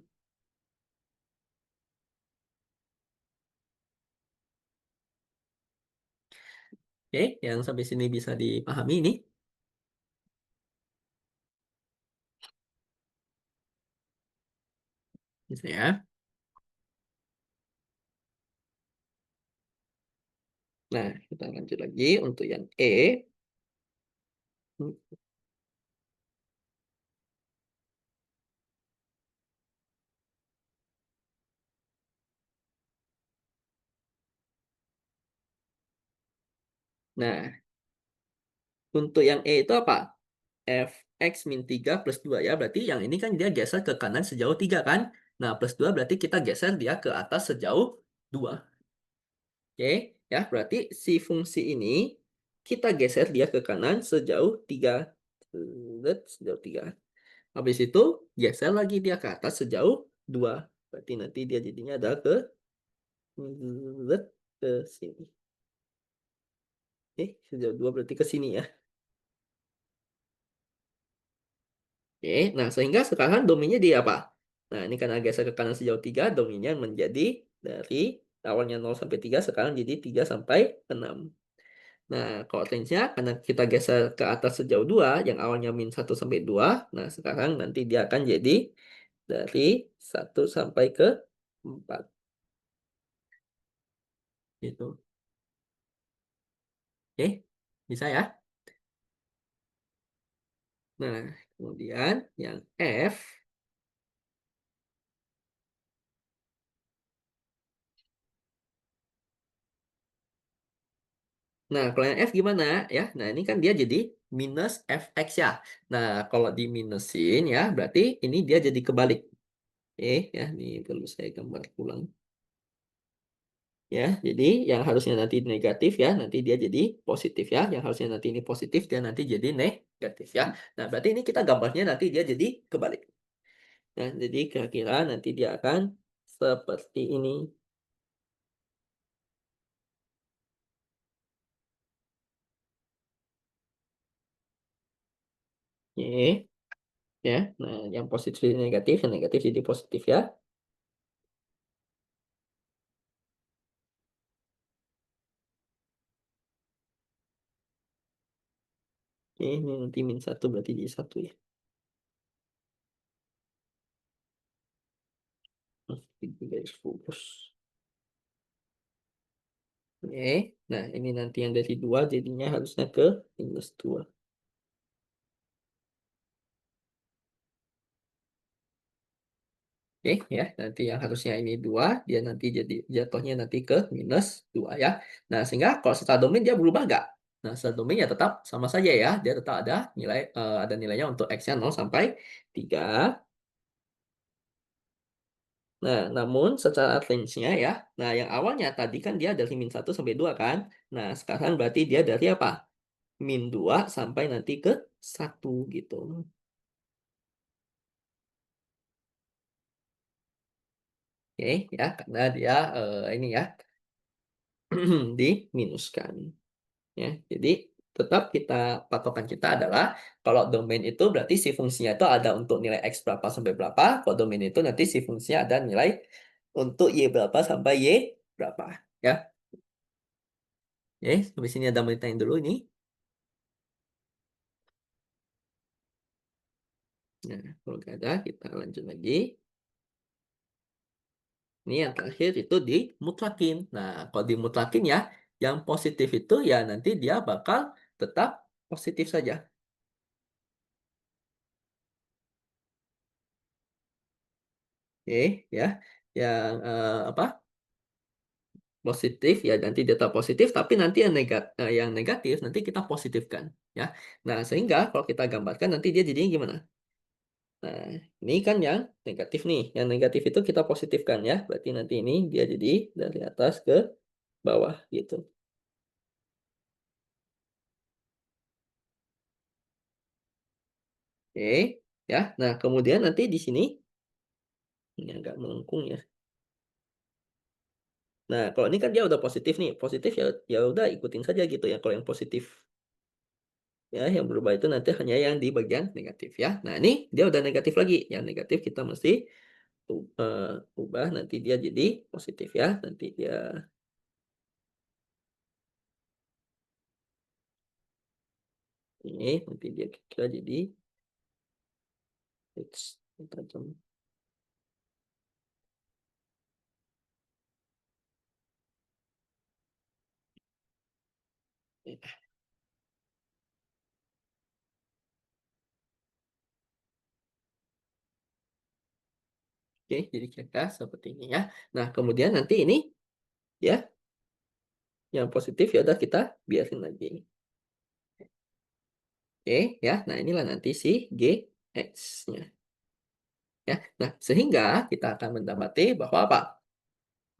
Oke, yang sampai sini bisa dipahami ini. Bisa ya. Nah, kita lanjut lagi untuk yang E. Nah, untuk yang E itu apa? Fx-3 plus 2 ya. Berarti yang ini kan dia geser ke kanan sejauh 3 kan? Nah, plus 2 berarti kita geser dia ke atas sejauh 2. Oke, ya. Berarti si fungsi ini kita geser dia ke kanan sejauh 3. Sejauh 3. Habis itu geser lagi dia ke atas sejauh 2. Berarti nanti dia jadinya ada ke sini. Oke, sejauh 2 berarti ke sini ya. Oke, nah sehingga sekarang domainnya di apa? Nah, ini karena geser ke kanan sejauh 3, domainnya menjadi dari awalnya 0 sampai 3, sekarang jadi 3 sampai 6. Nah, kalau range-nya karena kita geser ke atas sejauh 2, yang awalnya -1 sampai 2, nah sekarang nanti dia akan jadi dari 1 sampai ke 4. Gitu. Oke, bisa ya? Nah, kemudian yang F. Nah, kalau yang F gimana ya? Nah, ini kan dia jadi minus fx ya. Nah, kalau diminusin ya, berarti ini dia jadi kebalik. Oke, ya, ini perlu saya gambar ulang. Ya, jadi yang harusnya nanti negatif ya, nanti dia jadi positif ya. Yang harusnya nanti ini positif, dia nanti jadi negatif ya. Nah, berarti ini kita gambarnya nanti dia jadi kebalik. Nah, jadi kira-kira nanti dia akan seperti ini. Oke, ya. Nah, yang positif jadi negatif, yang negatif jadi positif ya. Oke, ini nanti min satu berarti jadi satu ya. Ini garis lurus. Oke, nah ini nanti yang dari 2 jadinya harusnya ke minus 2. Oke ya, nanti yang harusnya ini 2 dia nanti jadi jatuhnya nanti ke minus 2 ya. Nah, sehingga kalau secara domain dia berubah nggak? Nah, secara domain ya tetap sama saja ya, dia tetap ada nilai, ada nilainya untuk X-nya 0 sampai 3. Nah, namun secara range-nya ya, nah yang awalnya tadi kan dia dari min 1 sampai 2 kan. Nah, sekarang berarti dia dari apa? min 2 sampai nanti ke 1 gitu. Oke ya, karena dia, ini ya, diminuskan. Ya, jadi tetap patokan kita adalah kalau domain itu berarti si fungsinya itu ada untuk nilai X berapa sampai berapa, kalau domain itu nanti si fungsinya ada nilai untuk Y berapa sampai Y berapa, ya. Oke, sampai sini ada mau ditanyain dulu ini. Nah, kalau nggak ada kita lanjut lagi. Ini yang terakhir itu dimutlakin. Nah, kalau dimutlakin ya, yang positif itu ya nanti dia bakal tetap positif saja. Oke, ya. Yang apa? Positif ya nanti data positif, tapi nanti yang negatif nanti kita positifkan ya. Nah, sehingga kalau kita gambarkan nanti dia jadinya gimana? Nah, ini kan yang negatif nih. Yang negatif itu kita positifkan ya. Berarti nanti ini dia jadi dari atas ke bawah gitu. Oke, ya. Nah, kemudian nanti di sini ini agak melengkung ya. Nah, kalau ini kan dia udah positif nih. Positif ya ya udah ikutin saja gitu ya kalau yang positif. Ya, yang berubah itu nanti hanya yang di bagian negatif ya. Nah, ini dia udah negatif lagi. Yang negatif kita mesti ubah nanti dia jadi positif ya. Nanti dia ini nanti dia kira jadi X tajam. Oke, jadi kira seperti ini ya. Nah, kemudian nanti ini ya yang positif ya udah kita biarin lagi. Oke, ya. Nah, inilah nanti si GX-nya ya. Nah, sehingga kita akan mendapati bahwa apa?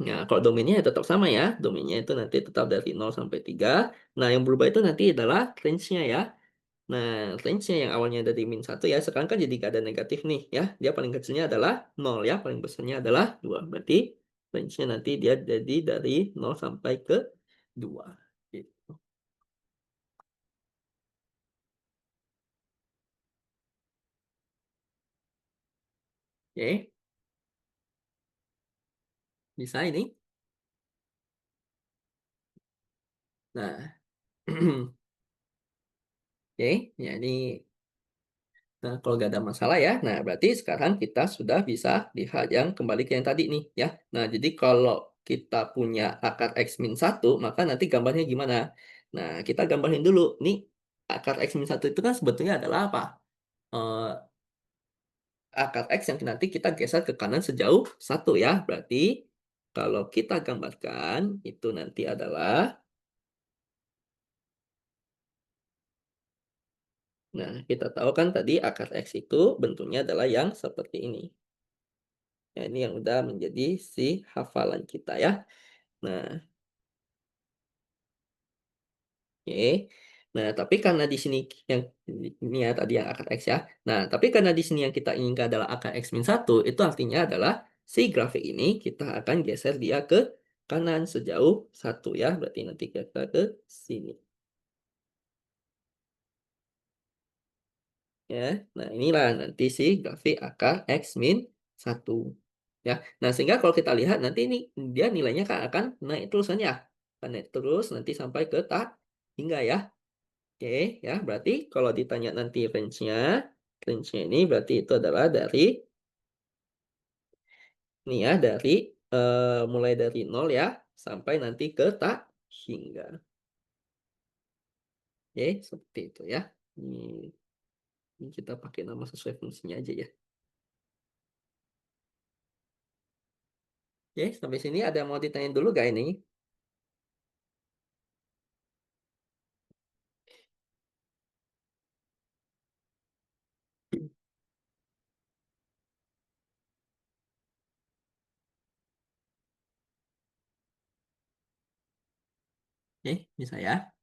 Nah, kalau domainnya ya tetap sama ya. Domainnya itu nanti tetap dari 0 sampai 3. Nah, yang berubah itu nanti adalah range-nya ya. Nah, range-nya yang awalnya dari min 1 ya, sekarang kan jadi gak ada negatif nih ya. Dia paling kecilnya adalah 0 ya, paling besarnya adalah 2. Berarti range-nya nanti dia jadi dari 0 sampai ke 2. Gitu. Oke, bisa ini. Nah, oke, ya ini. Nah, kalau nggak ada masalah ya, nah berarti sekarang kita sudah bisa lihat yang kembali ke yang tadi nih ya. Nah, jadi kalau kita punya akar X-1, maka nanti gambarnya gimana? Nah, kita gambarin dulu. Nih, akar X-1 itu kan sebetulnya adalah apa? Eh, akar X yang nanti kita geser ke kanan sejauh 1 ya. Berarti kalau kita gambarkan, itu nanti adalah, nah kita tahu kan tadi akar X itu bentuknya adalah yang seperti ini. Ya, ini yang udah menjadi si hafalan kita ya. Nah, oke. Nah, tapi karena di sini yang ini ya tadi yang akar X ya. Nah, tapi karena di sini yang kita inginkan adalah akar X-1, itu artinya adalah si grafik ini kita akan geser dia ke kanan sejauh 1 ya. Berarti nanti kita ke sini. Ya. Nah, inilah nanti si grafik angka X min 1. Ya. Nah, sehingga kalau kita lihat nanti ini dia nilainya akan naik terus kan ya. Akan naik terus nanti sampai ke tak hingga ya. Oke, ya. Berarti kalau ditanya nanti range-nya ini berarti itu adalah dari ini ya, dari mulai dari nol ya sampai nanti ke tak hingga. Oke, seperti itu ya. Ini kita pakai nama sesuai fungsinya aja ya. Oke, sampai sini ada mau ditanyain dulu gak ini? Oke, bisa ya.